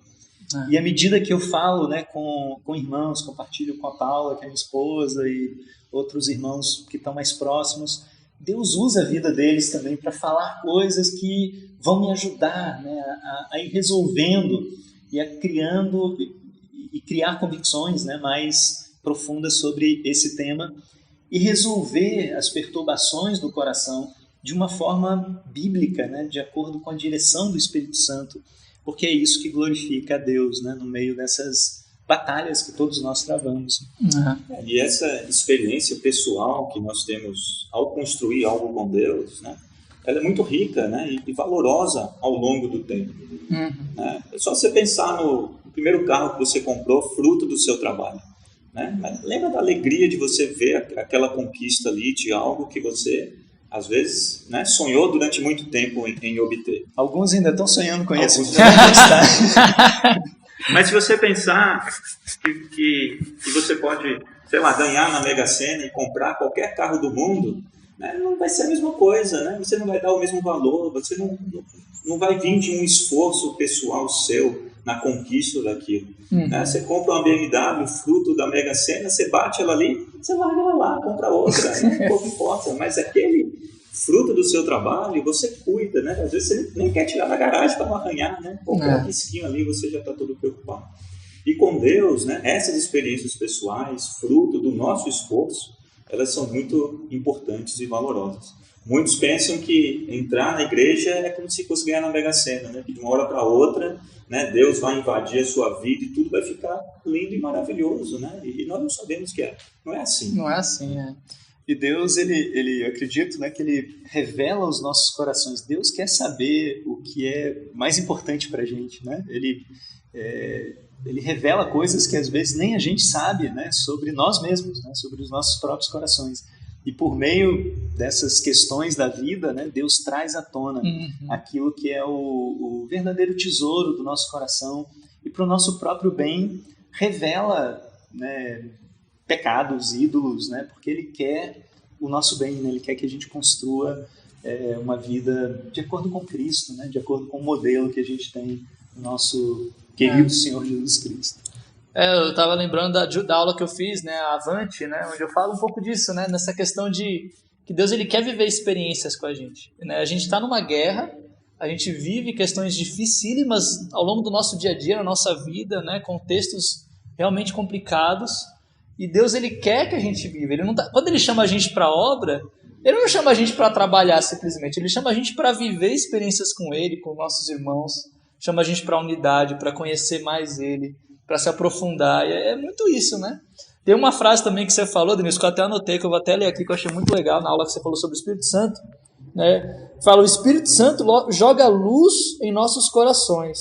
E à medida que eu falo, né, com irmãos, compartilho com a Paula, que é minha esposa, e
outros irmãos que estão mais próximos. Deus usa a vida deles também para falar coisas que vão me ajudar, né, a ir resolvendo e a criar convicções, né, mais profundas sobre esse tema e resolver as perturbações do coração de uma forma bíblica, né, de acordo com a direção do Espírito Santo, porque é isso que glorifica a Deus, né, no meio dessas batalhas que todos nós travamos.
Uhum. E essa experiência pessoal que nós temos ao construir algo com Deus, né, ela é muito rica, né, e valorosa ao longo do tempo.
Uhum.
Né? É só você pensar no primeiro carro que você comprou, fruto do seu trabalho. Né? Mas lembra da alegria de você ver aquela conquista ali de algo que você, às vezes, né, sonhou durante muito tempo em obter.
Alguns ainda estão sonhando com isso.
Mas se você pensar que você pode, sei lá, ganhar na Mega Sena e comprar qualquer carro do mundo, né, não vai ser a mesma coisa, né? Você não vai dar o mesmo valor, você não vai vir de um esforço pessoal seu na conquista daquilo. Né? Você compra uma BMW, fruto da Mega Sena, você bate ela ali, você larga ela lá, compra outra, né? Pouco importa, mas aquele fruto do seu trabalho, você cuida, né? Às vezes você nem quer tirar da garagem para não arranhar, né? Qualquer risquinho ali, você já está todo preocupado. E com Deus, né, essas experiências pessoais, fruto do nosso esforço, elas são muito importantes e valorosas. Muitos pensam que entrar na igreja é como se fosse ganhar na Mega Sena, né? Que de uma hora para outra, né, Deus vai invadir a sua vida e tudo vai ficar lindo e maravilhoso, né? E nós não sabemos que não é assim.
Não é assim, é.
E Deus, eu acredito, né, que Ele revela os nossos corações. Deus quer saber o que é mais importante para a gente, né? Ele revela coisas que às vezes nem a gente sabe, né, sobre nós mesmos, né, sobre os nossos próprios corações. E por meio dessas questões da vida, né, Deus traz à tona aquilo que é o verdadeiro tesouro do nosso coração e para o nosso próprio bem revela, né, pecados, ídolos, né, porque Ele quer o nosso bem, né, Ele quer que a gente construa uma vida de acordo com Cristo, né, de acordo com o modelo que a gente tem no nosso querido Senhor Jesus Cristo.
Eu estava lembrando da aula que eu fiz, né, a Avante, né, onde eu falo um pouco disso, né, nessa questão de que Deus ele quer viver experiências com a gente. Né? A gente está numa guerra, a gente vive questões dificílimas ao longo do nosso dia a dia, na nossa vida, né, contextos realmente complicados, e Deus ele quer que a gente viva. Quando Ele chama a gente para a obra, Ele não chama a gente para trabalhar simplesmente, Ele chama a gente para viver experiências com Ele, com nossos irmãos, chama a gente para a unidade, para conhecer mais Ele, para se aprofundar, e é muito isso, né? Tem uma frase também que você falou, Denilson, que eu até anotei, que eu vou até ler aqui, que eu achei muito legal na aula que você falou sobre o Espírito Santo, né? Fala, o Espírito Santo joga luz em nossos corações,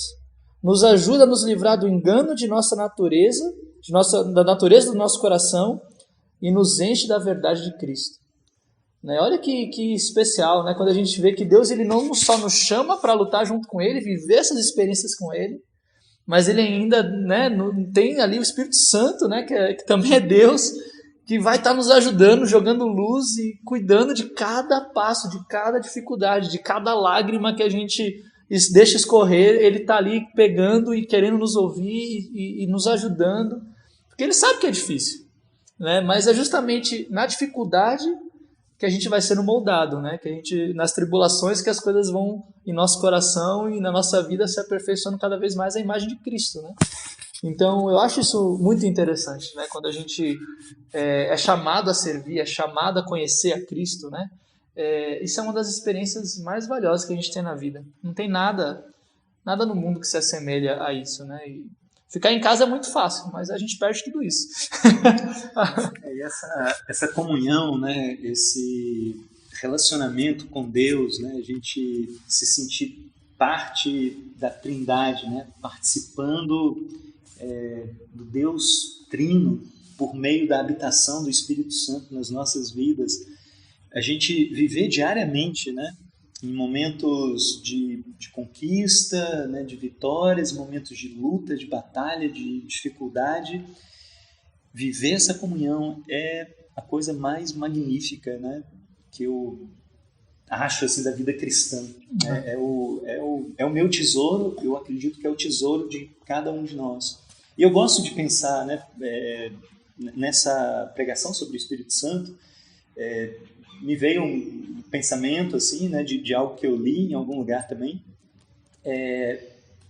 nos ajuda a nos livrar do engano de nossa natureza, da natureza do nosso coração, e nos enche da verdade de Cristo. Né? Olha que especial, né? Quando a gente vê que Deus ele não só nos chama para lutar junto com Ele, viver essas experiências com Ele, mas Ele ainda, né, tem ali o Espírito Santo, né, que também é Deus, que vai estar nos ajudando, jogando luz e cuidando de cada passo, de cada dificuldade, de cada lágrima que a gente deixa escorrer. Ele está ali pegando e querendo nos ouvir e nos ajudando, porque Ele sabe que é difícil, né? Mas é justamente na dificuldade que a gente vai sendo moldado, né? Que a gente, nas tribulações, que as coisas vão em nosso coração e na nossa vida se aperfeiçoando cada vez mais a imagem de Cristo, né? Então, eu acho isso muito interessante, né? Quando a gente é chamado a servir, é chamado a conhecer a Cristo, né? Isso é uma das experiências mais valiosas que a gente tem na vida. Não tem nada no mundo que se assemelha a isso, né? E ficar em casa é muito fácil, mas a gente perde tudo isso.
E essa comunhão, né, esse relacionamento com Deus, né, a gente se sentir parte da Trindade, né, participando do Deus Trino por meio da habitação do Espírito Santo nas nossas vidas, a gente viver diariamente, né, em momentos de conquista, né, de vitórias, momentos de luta, de batalha, de dificuldade. Viver essa comunhão é a coisa mais magnífica, né, que eu acho assim, da vida cristã. É o meu tesouro, eu acredito que é o tesouro de cada um de nós. E eu gosto de pensar, né, nessa pregação sobre o Espírito Santo, me veio um pensamento assim, né, de algo que eu li em algum lugar também,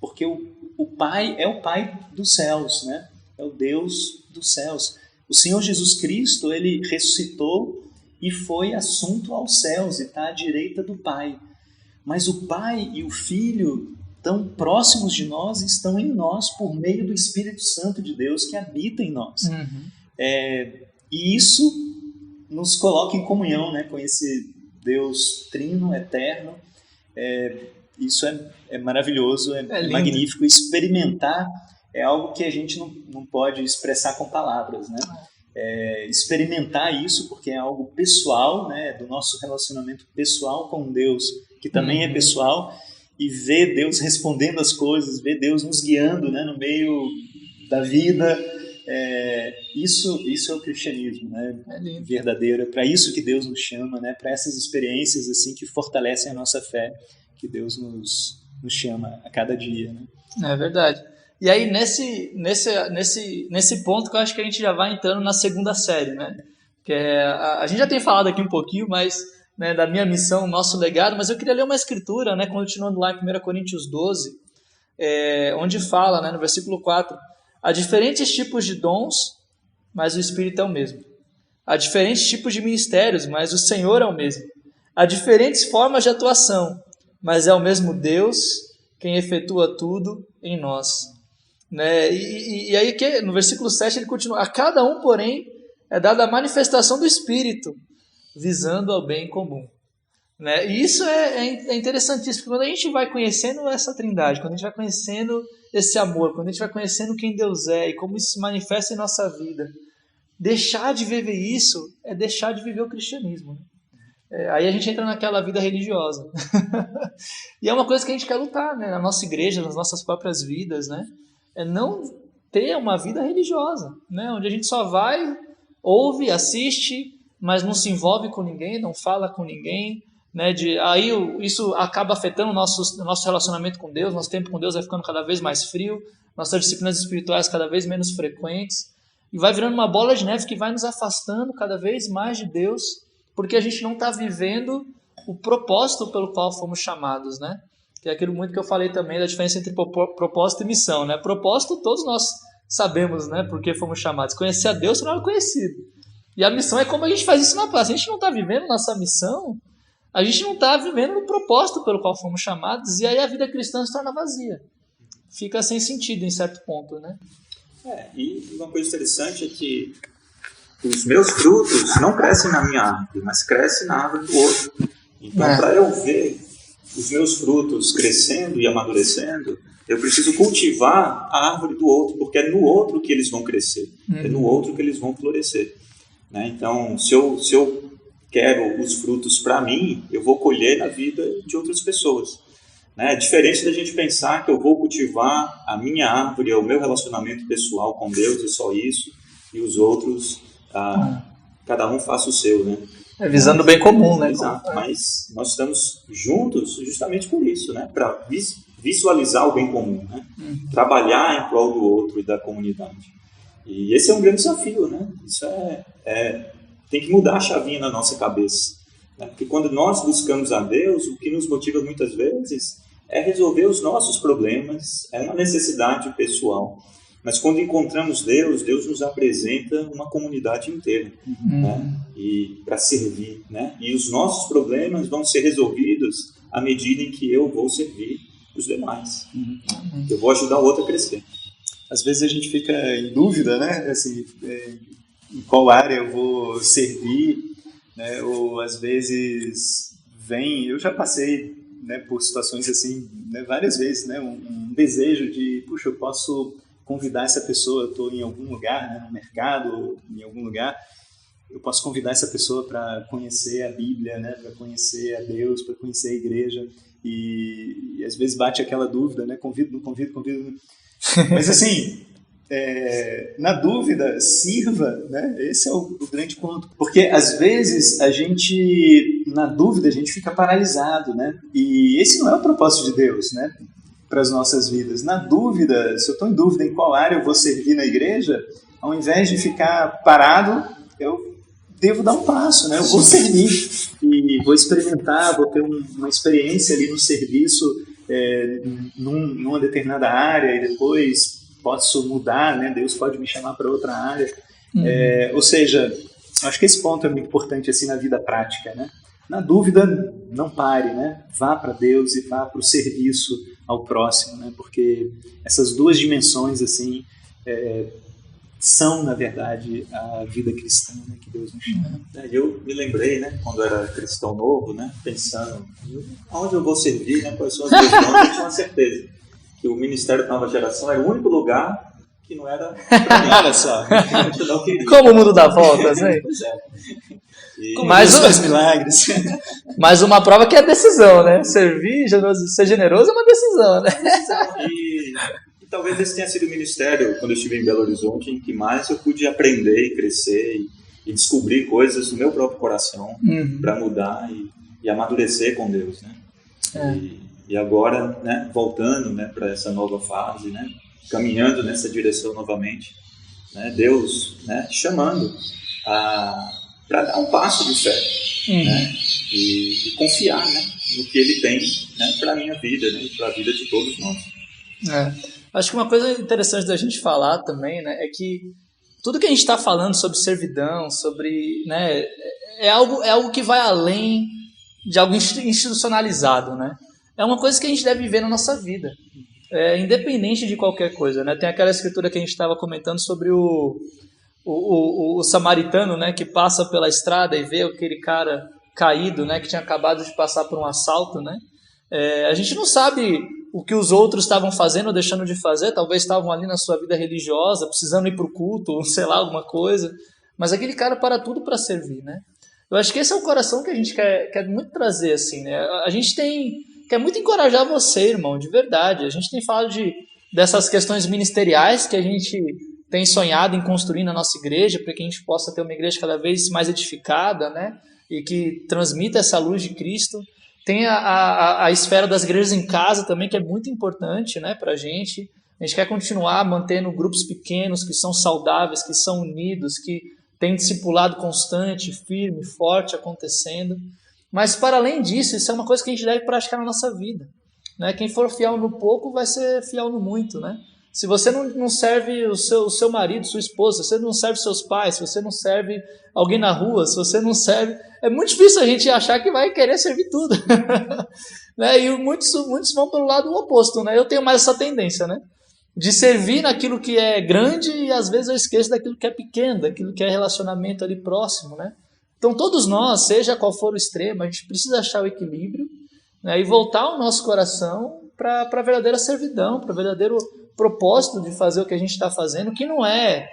porque o Pai é o Pai dos céus, né? É o Deus dos céus. O Senhor Jesus Cristo, ele ressuscitou e foi assunto aos céus e está à direita do Pai. Mas o Pai e o Filho, tão próximos de nós, estão em nós por meio do Espírito Santo de Deus que habita em nós. E isso nos coloca em comunhão, né, com esse Deus trino, eterno. Isso é maravilhoso, é magnífico. Experimentar é algo que a gente não pode expressar com palavras, né? Experimentar isso, porque é algo pessoal, né, do nosso relacionamento pessoal com Deus, que também é pessoal, e ver Deus respondendo as coisas, ver Deus nos guiando, né, no meio da vida. Isso é o cristianismo, né, verdadeiro. É para isso que Deus nos chama, né, para essas experiências assim que fortalecem a nossa fé, que Deus nos chama a cada dia, né?
É verdade. E aí, nesse ponto que eu acho que a gente já vai entrando na segunda série, né? Que a gente já tem falado aqui um pouquinho, mas, né, da minha missão, nosso legado, mas eu queria ler uma escritura, né, continuando lá em 1 Coríntios 12, onde fala, né, no versículo 4, há diferentes tipos de dons, mas o Espírito é o mesmo. Há diferentes tipos de ministérios, mas o Senhor é o mesmo. Há diferentes formas de atuação, mas é o mesmo Deus quem efetua tudo em nós. Né? E aí no versículo 7 ele continua: a cada um, porém, é dada a manifestação do Espírito, visando ao bem comum. Né? E isso é interessantíssimo, porque quando a gente vai conhecendo essa trindade, quando a gente vai conhecendo esse amor, quando a gente vai conhecendo quem Deus é e como isso se manifesta em nossa vida, deixar de viver isso é deixar de viver o cristianismo. Aí a gente entra naquela vida religiosa. E é uma coisa que a gente quer lutar, né? Na nossa igreja, nas nossas próprias vidas, né? É não ter uma vida religiosa, né? Onde a gente só vai, ouve, assiste, mas não se envolve com ninguém, não fala com ninguém, né? Aí isso acaba afetando o nosso relacionamento com Deus, nosso tempo com Deus vai ficando cada vez mais frio, nossas disciplinas espirituais cada vez menos frequentes, e vai virando uma bola de neve que vai nos afastando cada vez mais de Deus, porque a gente não está vivendo o propósito pelo qual fomos chamados, né? Que é aquilo muito que eu falei também da diferença entre propósito e missão, né? Propósito todos nós sabemos, né? Porque fomos chamados. Conhecer a Deus não é conhecido. E a missão é como a gente faz isso na prática. Se a gente não está vivendo nossa missão, a gente não está vivendo o propósito pelo qual fomos chamados, e aí a vida cristã se torna vazia. Fica sem sentido em certo ponto, né?
E uma coisa interessante é que os meus frutos não crescem na minha árvore, mas crescem na árvore do outro. Então, para eu ver os meus frutos crescendo e amadurecendo, eu preciso cultivar a árvore do outro, porque é no outro que eles vão crescer, é no outro que eles vão florescer. Né? Então, se eu quero os frutos para mim, eu vou colher na vida de outras pessoas. Né? É diferente da gente pensar que eu vou cultivar a minha árvore, o meu relacionamento pessoal com Deus e só isso, e os outros, cada um faça o seu, né?
Visando o bem comum, né?
Exato, mas nós estamos juntos justamente por isso, né? Para visualizar o bem comum, né? Trabalhar em prol do outro e da comunidade. E esse é um grande desafio, né? Isso tem que mudar a chavinha na nossa cabeça. Né? Porque quando nós buscamos a Deus, o que nos motiva muitas vezes é resolver os nossos problemas, é uma necessidade pessoal. Mas quando encontramos Deus, Deus nos apresenta uma comunidade inteira, né? E para servir, né? E os nossos problemas vão ser resolvidos à medida em que eu vou servir os demais. Eu vou ajudar o outro a crescer.
Às vezes a gente fica em dúvida, né? Assim, em qual área eu vou servir, né? Ou às vezes eu já passei, né, por situações assim, né, várias vezes, né? Um desejo de, puxa, eu posso convidar essa pessoa, eu estou em algum lugar, né, no mercado, em algum lugar, eu posso convidar essa pessoa para conhecer a Bíblia, né, para conhecer a Deus, para conhecer a igreja, e às vezes bate aquela dúvida, né, convido, não convido, mas assim, na dúvida, sirva, né, esse é o grande ponto, porque às vezes na dúvida a gente fica paralisado, né, e esse não é o propósito de Deus, né, para as nossas vidas. Na dúvida, se eu estou em dúvida em qual área eu vou servir na igreja, ao invés de ficar parado, eu devo dar um passo, né? Eu vou servir e vou experimentar, vou ter uma experiência ali no serviço, numa determinada área, e depois posso mudar, né? Deus pode me chamar para outra área. Ou seja, acho que esse ponto é muito importante assim na vida prática, né? Na dúvida, não pare, né? Vá para Deus e vá para o serviço ao próximo, né? Porque essas duas dimensões assim são, na verdade, a vida cristã, né, que Deus nos chama.
Eu me lembrei, né, quando era cristão novo, né, pensando aonde eu vou servir, né, quais são as minhas mãos, eu tinha uma certeza que o Ministério da Nova Geração era o único lugar que não era pra mim.
Olha só.
Como o mundo dá voltas, né?
Pois é.
Mas faz milagres.
Mas uma prova que é decisão, né? Servir, ser generoso é uma decisão, né?
E talvez esse tenha sido o ministério, quando eu estive em Belo Horizonte, em que mais eu pude aprender e crescer e descobrir coisas no meu próprio coração para mudar e amadurecer com Deus, né? E agora, né, voltando, né, para essa nova fase, né, caminhando nessa direção novamente, né, Deus, né, chamando para dar um passo de fé, né, e confiar, né, no que Ele tem, né, para a minha vida, né, e para a vida de todos nós.
Acho que uma coisa interessante da gente falar também, né, é que tudo que a gente está falando sobre servidão, sobre, né, é algo que vai além de algo institucionalizado, né? É uma coisa que a gente deve viver na nossa vida, independente de qualquer coisa, né? Tem aquela escritura que a gente estava comentando sobre o samaritano, né, que passa pela estrada e vê aquele cara caído, né, que tinha acabado de passar por um assalto, né? A gente não sabe o que os outros estavam fazendo ou deixando de fazer, talvez estavam ali na sua vida religiosa, precisando ir para o culto, ou sei lá, alguma coisa, mas aquele cara para tudo para servir, né? Eu acho que esse é o coração que a gente quer muito trazer, assim, né? A gente quer muito encorajar você, irmão, de verdade. A gente tem falado dessas questões ministeriais que a gente tem sonhado em construir na nossa igreja, para que a gente possa ter uma igreja cada vez mais edificada, né? E que transmita essa luz de Cristo. Tem a esfera das igrejas em casa também, que é muito importante, né, para a gente. A gente quer continuar mantendo grupos pequenos, que são saudáveis, que são unidos, que tem discipulado constante, firme, forte acontecendo. Mas, para além disso, isso é uma coisa que a gente deve praticar na nossa vida, né? Quem for fiel no pouco vai ser fiel no muito, né? Se você não serve o seu marido, sua esposa, se você não serve seus pais, se você não serve alguém na rua, se você não serve... É muito difícil a gente achar que vai querer servir tudo. Né? E muitos vão pelo lado oposto, né? Eu tenho mais essa tendência, né? De servir naquilo que é grande e às vezes eu esqueço daquilo que é pequeno, daquilo que é relacionamento ali próximo, né? Então todos nós, seja qual for o extremo, a gente precisa achar o equilíbrio, né? E voltar o nosso coração para a verdadeira servidão, para o verdadeiro propósito de fazer o que a gente está fazendo, que não é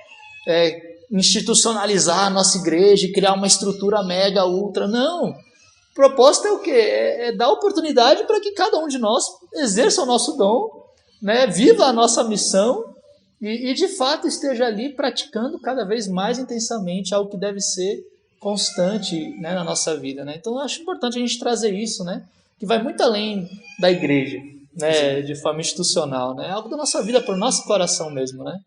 institucionalizar a nossa igreja e criar uma estrutura mega, ultra, não. O propósito é o quê? É dar oportunidade para que cada um de nós exerça o nosso dom, né? Viva a nossa missão e de fato esteja ali praticando cada vez mais intensamente algo que deve ser constante, né, na nossa vida, né? Então eu acho importante a gente trazer isso, né? Que vai muito além da igreja, né? De forma institucional, né? Algo da nossa vida, para o nosso coração mesmo, né?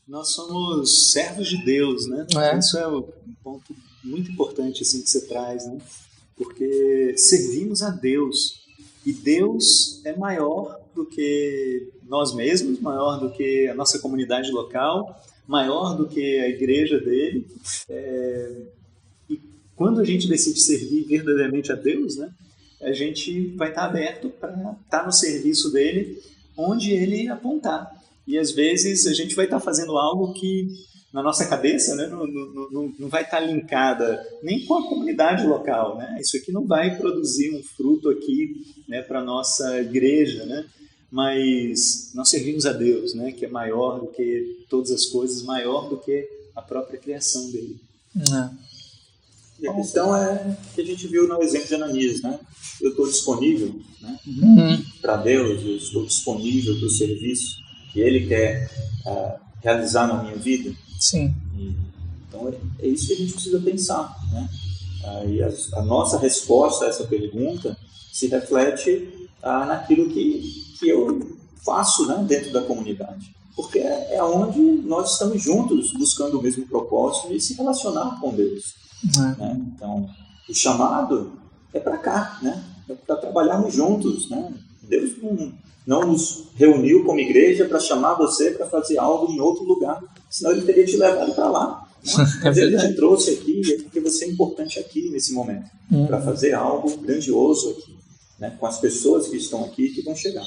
Nós somos servos de Deus, né? Isso é um ponto muito importante assim, que você traz, né? Porque servimos a Deus e Deus é maior do que nós mesmos, maior do que a nossa comunidade local, maior do que a igreja dele. E quando a gente decide servir verdadeiramente a Deus, né? A gente vai estar aberto para estar no serviço dele onde ele apontar. E às vezes a gente vai estar fazendo algo que na nossa cabeça, né, não vai estar linkada nem com a comunidade local, né? Isso aqui não vai produzir um fruto aqui, né, para a nossa igreja, né? Mas nós servimos a Deus, né, que é maior do que todas as coisas, maior do que a própria criação dele.
E a questão é que a gente viu no exemplo de Ananias, né? Eu estou disponível, né, para Deus, eu estou disponível para o serviço que Ele quer realizar na minha vida.
Sim.
Então é isso que a gente precisa pensar, né? E a nossa resposta a essa pergunta se reflete naquilo que eu faço, né, dentro da comunidade. porque é onde nós estamos juntos buscando o mesmo propósito de se relacionar com Deus. Né? Então, o chamado é para cá, né? É para trabalharmos juntos. Né? Deus não nos reuniu como igreja para chamar você para fazer algo em outro lugar, senão Ele teria te levado para lá. Né? Mas Ele te trouxe aqui porque você é importante aqui nesse momento, para fazer algo grandioso aqui, né? Com as pessoas que estão aqui que vão chegar.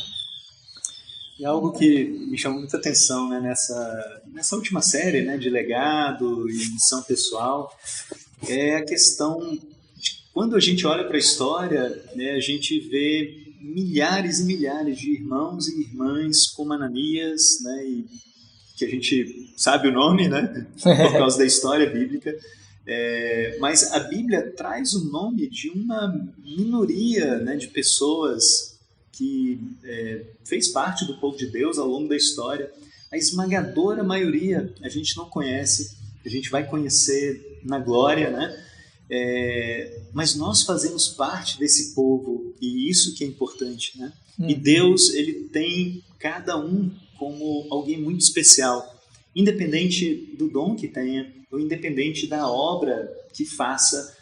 E algo que me chamou muita atenção, né, nessa última série, né, de legado e missão pessoal, é a questão de quando a gente olha para a história, né, a gente vê milhares e milhares de irmãos e irmãs como Ananias, né, e que a gente sabe o nome, né, por causa da história bíblica, mas a Bíblia traz o nome de uma minoria, né, de pessoas que fez parte do povo de Deus ao longo da história. A esmagadora maioria a gente não conhece, a gente vai conhecer na glória, né? Mas nós fazemos parte desse povo, e isso que é importante, né? E Deus, Ele tem cada um como alguém muito especial, independente do dom que tenha, ou independente da obra que faça.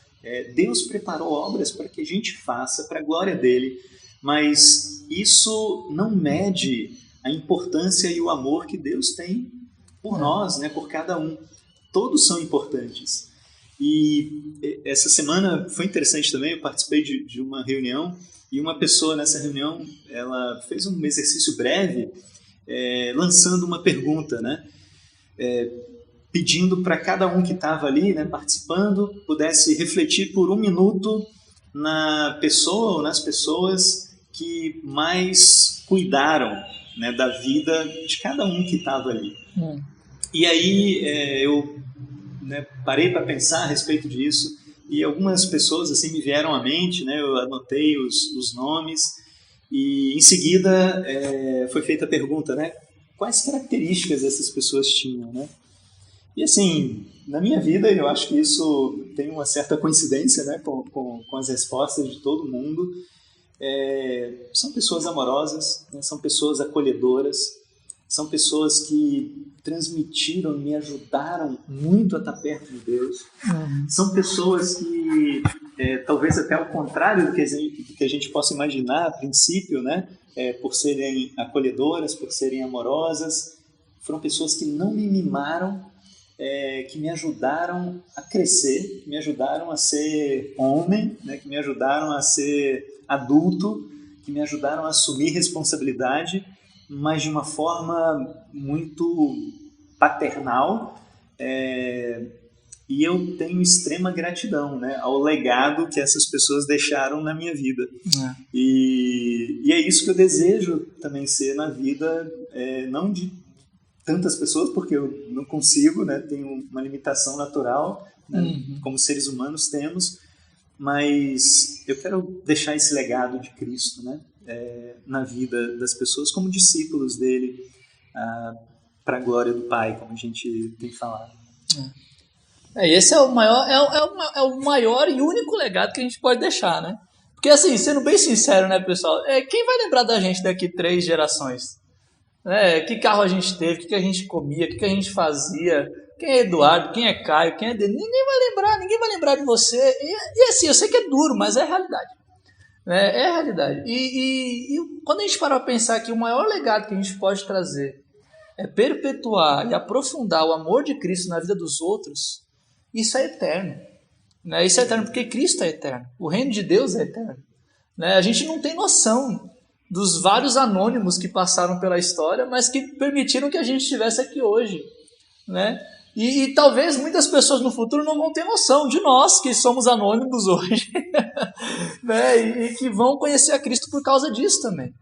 Deus preparou obras para que a gente faça para a glória dEle, mas isso não mede a importância e o amor que Deus tem por nós, né? Por cada um. Todos são importantes. E essa semana foi interessante também, eu participei de uma reunião, e uma pessoa nessa reunião, ela fez um exercício breve, lançando uma pergunta, né? Pedindo para cada um que estava ali, né, participando, pudesse refletir por 1 minuto na pessoa ou nas pessoas que mais cuidaram, né, da vida de cada um que estava ali. E aí eu, né, parei para pensar a respeito disso, e algumas pessoas assim me vieram à mente, né, eu anotei os nomes, e em seguida foi feita a pergunta, né, quais características essas pessoas tinham, né? E assim, na minha vida eu acho que isso tem uma certa coincidência, né, com as respostas de todo mundo. São pessoas amorosas, né? São pessoas acolhedoras, são pessoas que transmitiram, me ajudaram muito a estar perto de Deus. São pessoas que, talvez até ao contrário do que a gente possa imaginar a princípio, né? Por serem acolhedoras, por serem amorosas, foram pessoas que não me mimaram, que me ajudaram a crescer, que me ajudaram a ser homem, né? Que me ajudaram a ser adulto, que me ajudaram a assumir responsabilidade, mas de uma forma muito paternal, e eu tenho extrema gratidão, né, ao legado que essas pessoas deixaram na minha vida. E é isso que eu desejo também ser na vida, não de tantas pessoas, porque eu não consigo, né, tenho uma limitação natural, né, como seres humanos temos, mas eu quero deixar esse legado de Cristo, né, na vida das pessoas como discípulos dele, para a glória do Pai, como a gente tem falado.
Esse é o maior e único legado que a gente pode deixar, né? Porque assim, sendo bem sincero, né, pessoal, quem vai lembrar da gente daqui 3 gerações? Que carro a gente teve, o que a gente comia, o que a gente fazia, quem é Eduardo, quem é Caio, quem é Denis, ninguém vai lembrar de você. E assim, eu sei que é duro, mas é a realidade. É a realidade. E quando a gente parar para pensar que o maior legado que a gente pode trazer é perpetuar e aprofundar o amor de Cristo na vida dos outros, isso é eterno. Né? Isso é eterno porque Cristo é eterno. O reino de Deus é eterno. Né? A gente não tem noção dos vários anônimos que passaram pela história, mas que permitiram que a gente estivesse aqui hoje. Né? E talvez muitas pessoas no futuro não vão ter noção de nós que somos anônimos hoje. Né? E que vão conhecer a Cristo por causa disso também.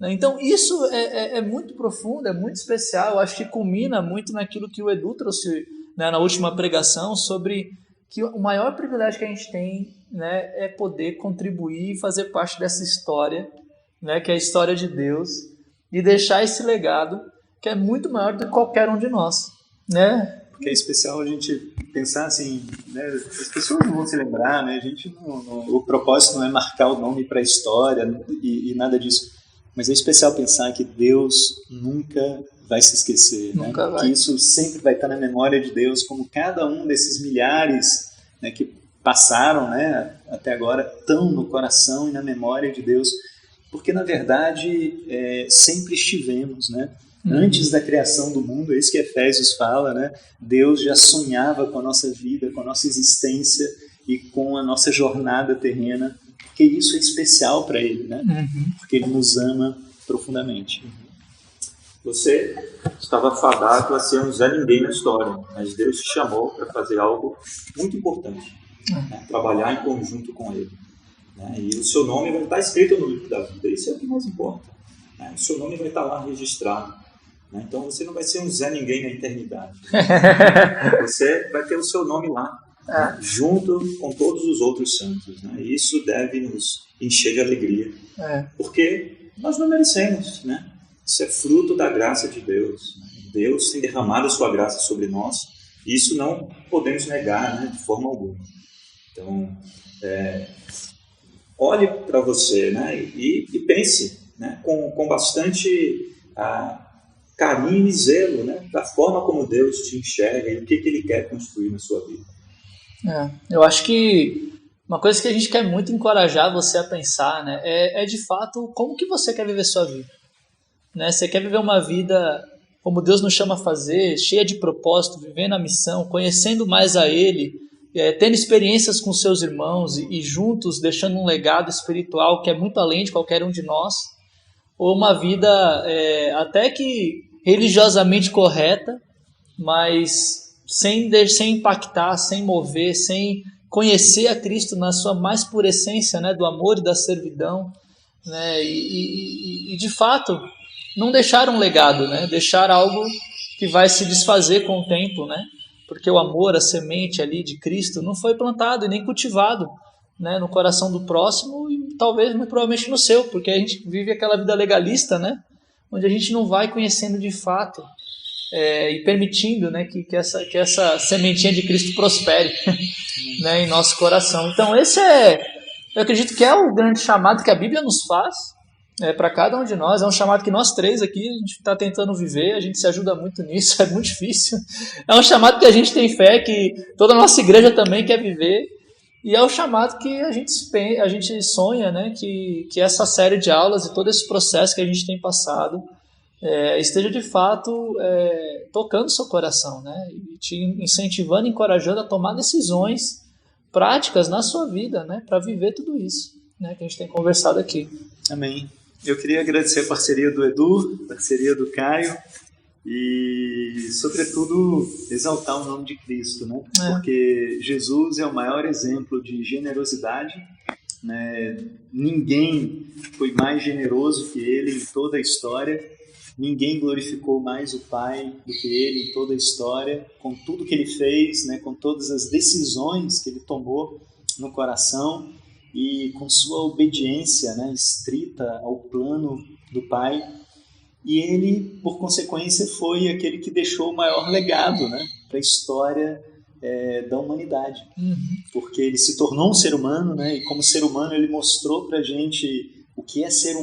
Então isso é muito profundo, é muito especial. Eu acho que culmina muito naquilo que o Edu trouxe, né, na última pregação, sobre que o maior privilégio que a gente tem, né, é poder contribuir e fazer parte dessa história, né, que é a história de Deus, e deixar esse legado que é muito maior do que qualquer um de nós. Né?
Porque é especial a gente pensar assim, né, as pessoas não vão se lembrar, né, a gente o propósito não é marcar o nome para a história e nada disso. Mas é especial pensar que Deus nunca vai se esquecer,
Nunca
né?
vai.
Que isso sempre vai estar na memória de Deus, como cada um desses milhares, né, que passaram, né, até agora, estão no coração e na memória de Deus, porque na verdade sempre estivemos, né? Antes da criação do mundo, é isso que Efésios fala, né? Deus já sonhava com a nossa vida, com a nossa existência e com a nossa jornada terrena, porque isso é especial para Ele, né? Porque Ele nos ama profundamente.
Você estava fadado a ser um Zé Ninguém na história, mas Deus te chamou para fazer algo muito importante, né? Trabalhar em conjunto com Ele, né? E o seu nome vai estar escrito no livro da vida, isso é o que mais importa, né? O seu nome vai estar lá registrado, né? Então você não vai ser um Zé Ninguém na eternidade, você vai ter o seu nome lá, né? Junto com todos os outros santos, né? E isso deve nos encher de alegria, porque nós não merecemos, né? Isso é fruto da graça de Deus, né? Deus tem derramado a sua graça sobre nós, e isso não podemos negar, né, de forma alguma. Então, olhe para você, né, e pense, né, com bastante carinho e zelo, né, da forma como Deus te enxerga e o que Ele quer construir na sua vida.
Eu acho que uma coisa que a gente quer muito encorajar você a pensar, né, é de fato como que você quer viver sua vida. Né? Você quer viver uma vida como Deus nos chama a fazer, cheia de propósito, vivendo a missão, conhecendo mais a Ele, tendo experiências com seus irmãos e juntos deixando um legado espiritual que é muito além de qualquer um de nós, ou uma vida até que religiosamente correta, mas sem impactar, sem mover, sem conhecer a Cristo na sua mais pura essência, né, do amor e da servidão, né, e de fato não deixar um legado, né, deixar algo que vai se desfazer com o tempo, né, porque o amor, a semente ali de Cristo não foi plantado e nem cultivado, né, no coração do próximo e talvez, muito provavelmente no seu, porque a gente vive aquela vida legalista, né, onde a gente não vai conhecendo de fato e permitindo, né, que essa sementinha de Cristo prospere né, em nosso coração. Então esse eu acredito que é o grande chamado que a Bíblia nos faz para cada um de nós. É um chamado que nós três aqui a gente está tentando viver, a gente se ajuda muito nisso, é muito difícil. É um chamado que a gente tem fé, que toda a nossa igreja também quer viver, e é o chamado que a gente sonha, né, que essa série de aulas e todo esse processo que a gente tem passado esteja de fato tocando seu coração, né, e te incentivando, encorajando a tomar decisões práticas na sua vida, né, para viver tudo isso, né, que a gente tem conversado aqui.
Amém. Eu queria agradecer a parceria do Edu, a parceria do Caio e, sobretudo, exaltar o nome de Cristo, né? Porque Jesus é o maior exemplo de generosidade, né? Ninguém foi mais generoso que ele em toda a história, ninguém glorificou mais o Pai do que ele em toda a história, com tudo que ele fez, né? Com todas as decisões que ele tomou no coração, e com sua obediência, né, estrita ao plano do Pai, e ele, por consequência, foi aquele que deixou o maior legado, né, para a história da humanidade, porque ele se tornou um ser humano, né, e como ser humano ele mostrou para a gente o que é ser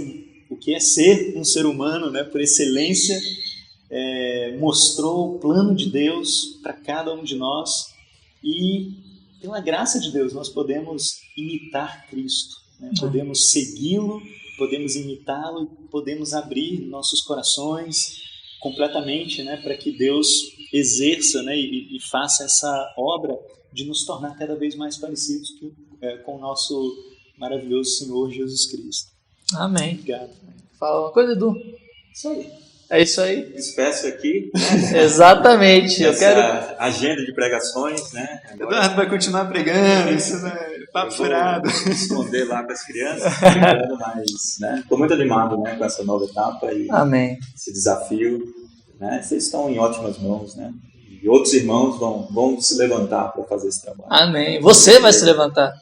um ser humano, né, por excelência, mostrou o plano de Deus para cada um de nós, e pela graça de Deus, nós podemos imitar Cristo, né? Podemos segui-lo, podemos imitá-lo, podemos abrir nossos corações completamente, né? Para que Deus exerça, né? e faça essa obra de nos tornar cada vez mais parecidos com o nosso maravilhoso Senhor Jesus Cristo.
Amém.
Obrigado.
Fala uma coisa, Edu.
Isso aí.
É isso aí.
Despeço aqui, né?
Exatamente. Eu quero
agenda de pregações, né? Agora,
Eduardo vai continuar pregando, isso não é papo furado.
Esconder lá para as crianças, mas, né? Estou muito animado, né, com essa nova etapa e
Amém.
esse desafio, né? Vocês estão em ótimas mãos, né? E outros irmãos vão se levantar para fazer esse trabalho.
Amém. Você vai se levantar.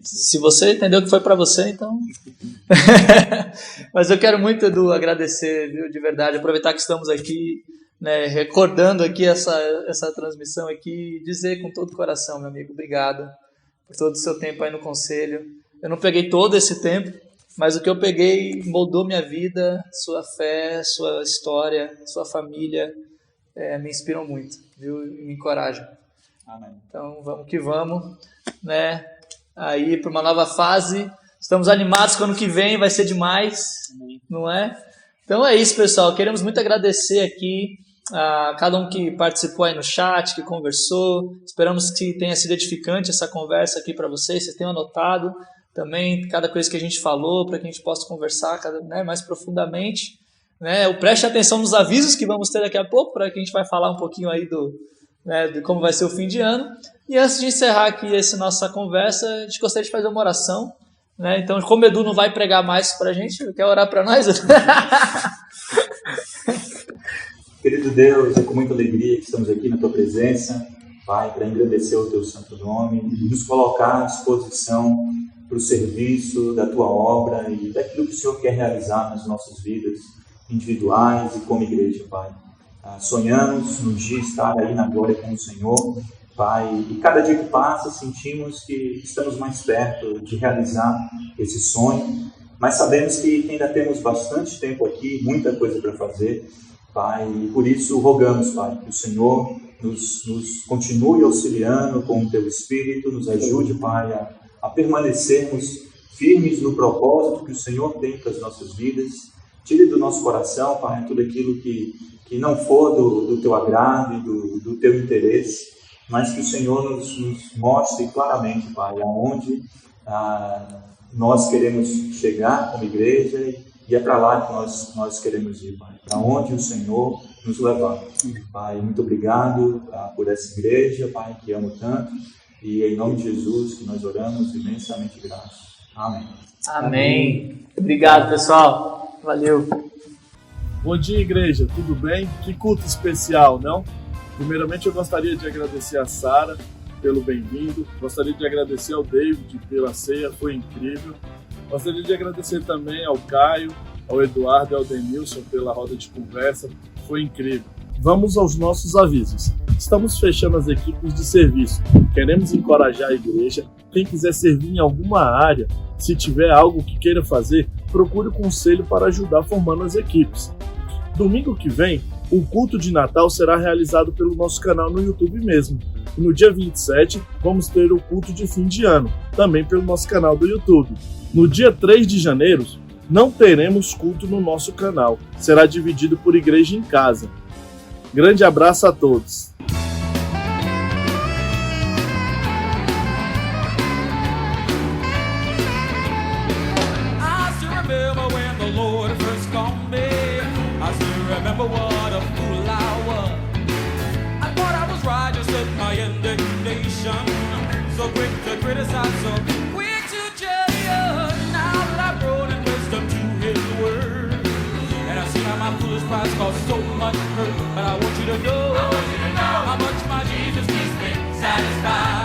Se você entendeu que foi para você, então... Mas eu quero muito, Edu, agradecer, viu, de verdade, aproveitar que estamos aqui, né, recordando aqui essa transmissão aqui, e dizer com todo o coração, meu amigo, obrigado por todo o seu tempo aí no conselho. Eu não peguei todo esse tempo, mas o que eu peguei moldou minha vida, sua fé, sua história, sua família, me inspiram muito, viu? E me encorajam.
Amém.
Então vamos que vamos, né? Aí para uma nova fase, estamos animados que o ano que vem vai ser demais, não é? Então é isso, pessoal, queremos muito agradecer aqui a cada um que participou aí no chat, que conversou, esperamos que tenha sido edificante essa conversa aqui para vocês tenham anotado também cada coisa que a gente falou, para que a gente possa conversar mais profundamente, né? Preste atenção nos avisos que vamos ter daqui a pouco, para que a gente vai falar um pouquinho aí de como vai ser o fim de ano. E antes de encerrar aqui essa nossa conversa, a gente gostaria de fazer uma oração, né? Então, como o Edu não vai pregar mais para a gente, quer orar para nós?
Querido Deus, é com muita alegria que estamos aqui na Tua presença, Pai, para engrandecer o Teu santo nome e nos colocar à disposição para o serviço da Tua obra e daquilo que o Senhor quer realizar nas nossas vidas individuais e como igreja, Pai. Sonhamos no dia estar aí na glória com o Senhor, Pai, e cada dia que passa sentimos que estamos mais perto de realizar esse sonho, mas sabemos que ainda temos bastante tempo aqui, muita coisa para fazer, Pai, e por isso rogamos, Pai, que o Senhor nos continue auxiliando com o Teu Espírito, nos ajude, Pai, a permanecermos firmes no propósito que o Senhor tem para as nossas vidas. Tire do nosso coração, Pai, tudo aquilo que não for do Teu agrado e do Teu interesse, mas que o Senhor nos mostre claramente, Pai, aonde nós queremos chegar como igreja e é para lá que nós queremos ir, Pai, para onde o Senhor nos levar. Pai, muito obrigado por essa igreja, Pai, que amo tanto, e em nome de Jesus que nós oramos imensamente gratos. Amém.
Amém. Obrigado, pessoal. Valeu.
Bom dia, igreja. Tudo bem? Que culto especial, não? Primeiramente, eu gostaria de agradecer a Sara pelo bem-vindo. Gostaria de agradecer ao David pela ceia, foi incrível. Gostaria de agradecer também ao Caio, ao Eduardo e ao Denilson pela roda de conversa, foi incrível. Vamos aos nossos avisos. Estamos fechando as equipes de serviço. Queremos encorajar a igreja. Quem quiser servir em alguma área, se tiver algo que queira fazer, procure o conselho para ajudar formando as equipes. Domingo que vem, o culto de Natal será realizado pelo nosso canal no YouTube mesmo. E no dia 27, vamos ter o culto de fim de ano, também pelo nosso canal do YouTube. No dia 3 de janeiro, não teremos culto no nosso canal. Será dividido por igreja em casa. Grande abraço a todos.
Remember what a fool I was. I thought I was righteous with my indignation, so quick to criticize, so quick to judge. Now that I've grown in wisdom to His word, and I see how my foolish pride caused so much hurt. But I want you to know how much my Jesus keeps me satisfied.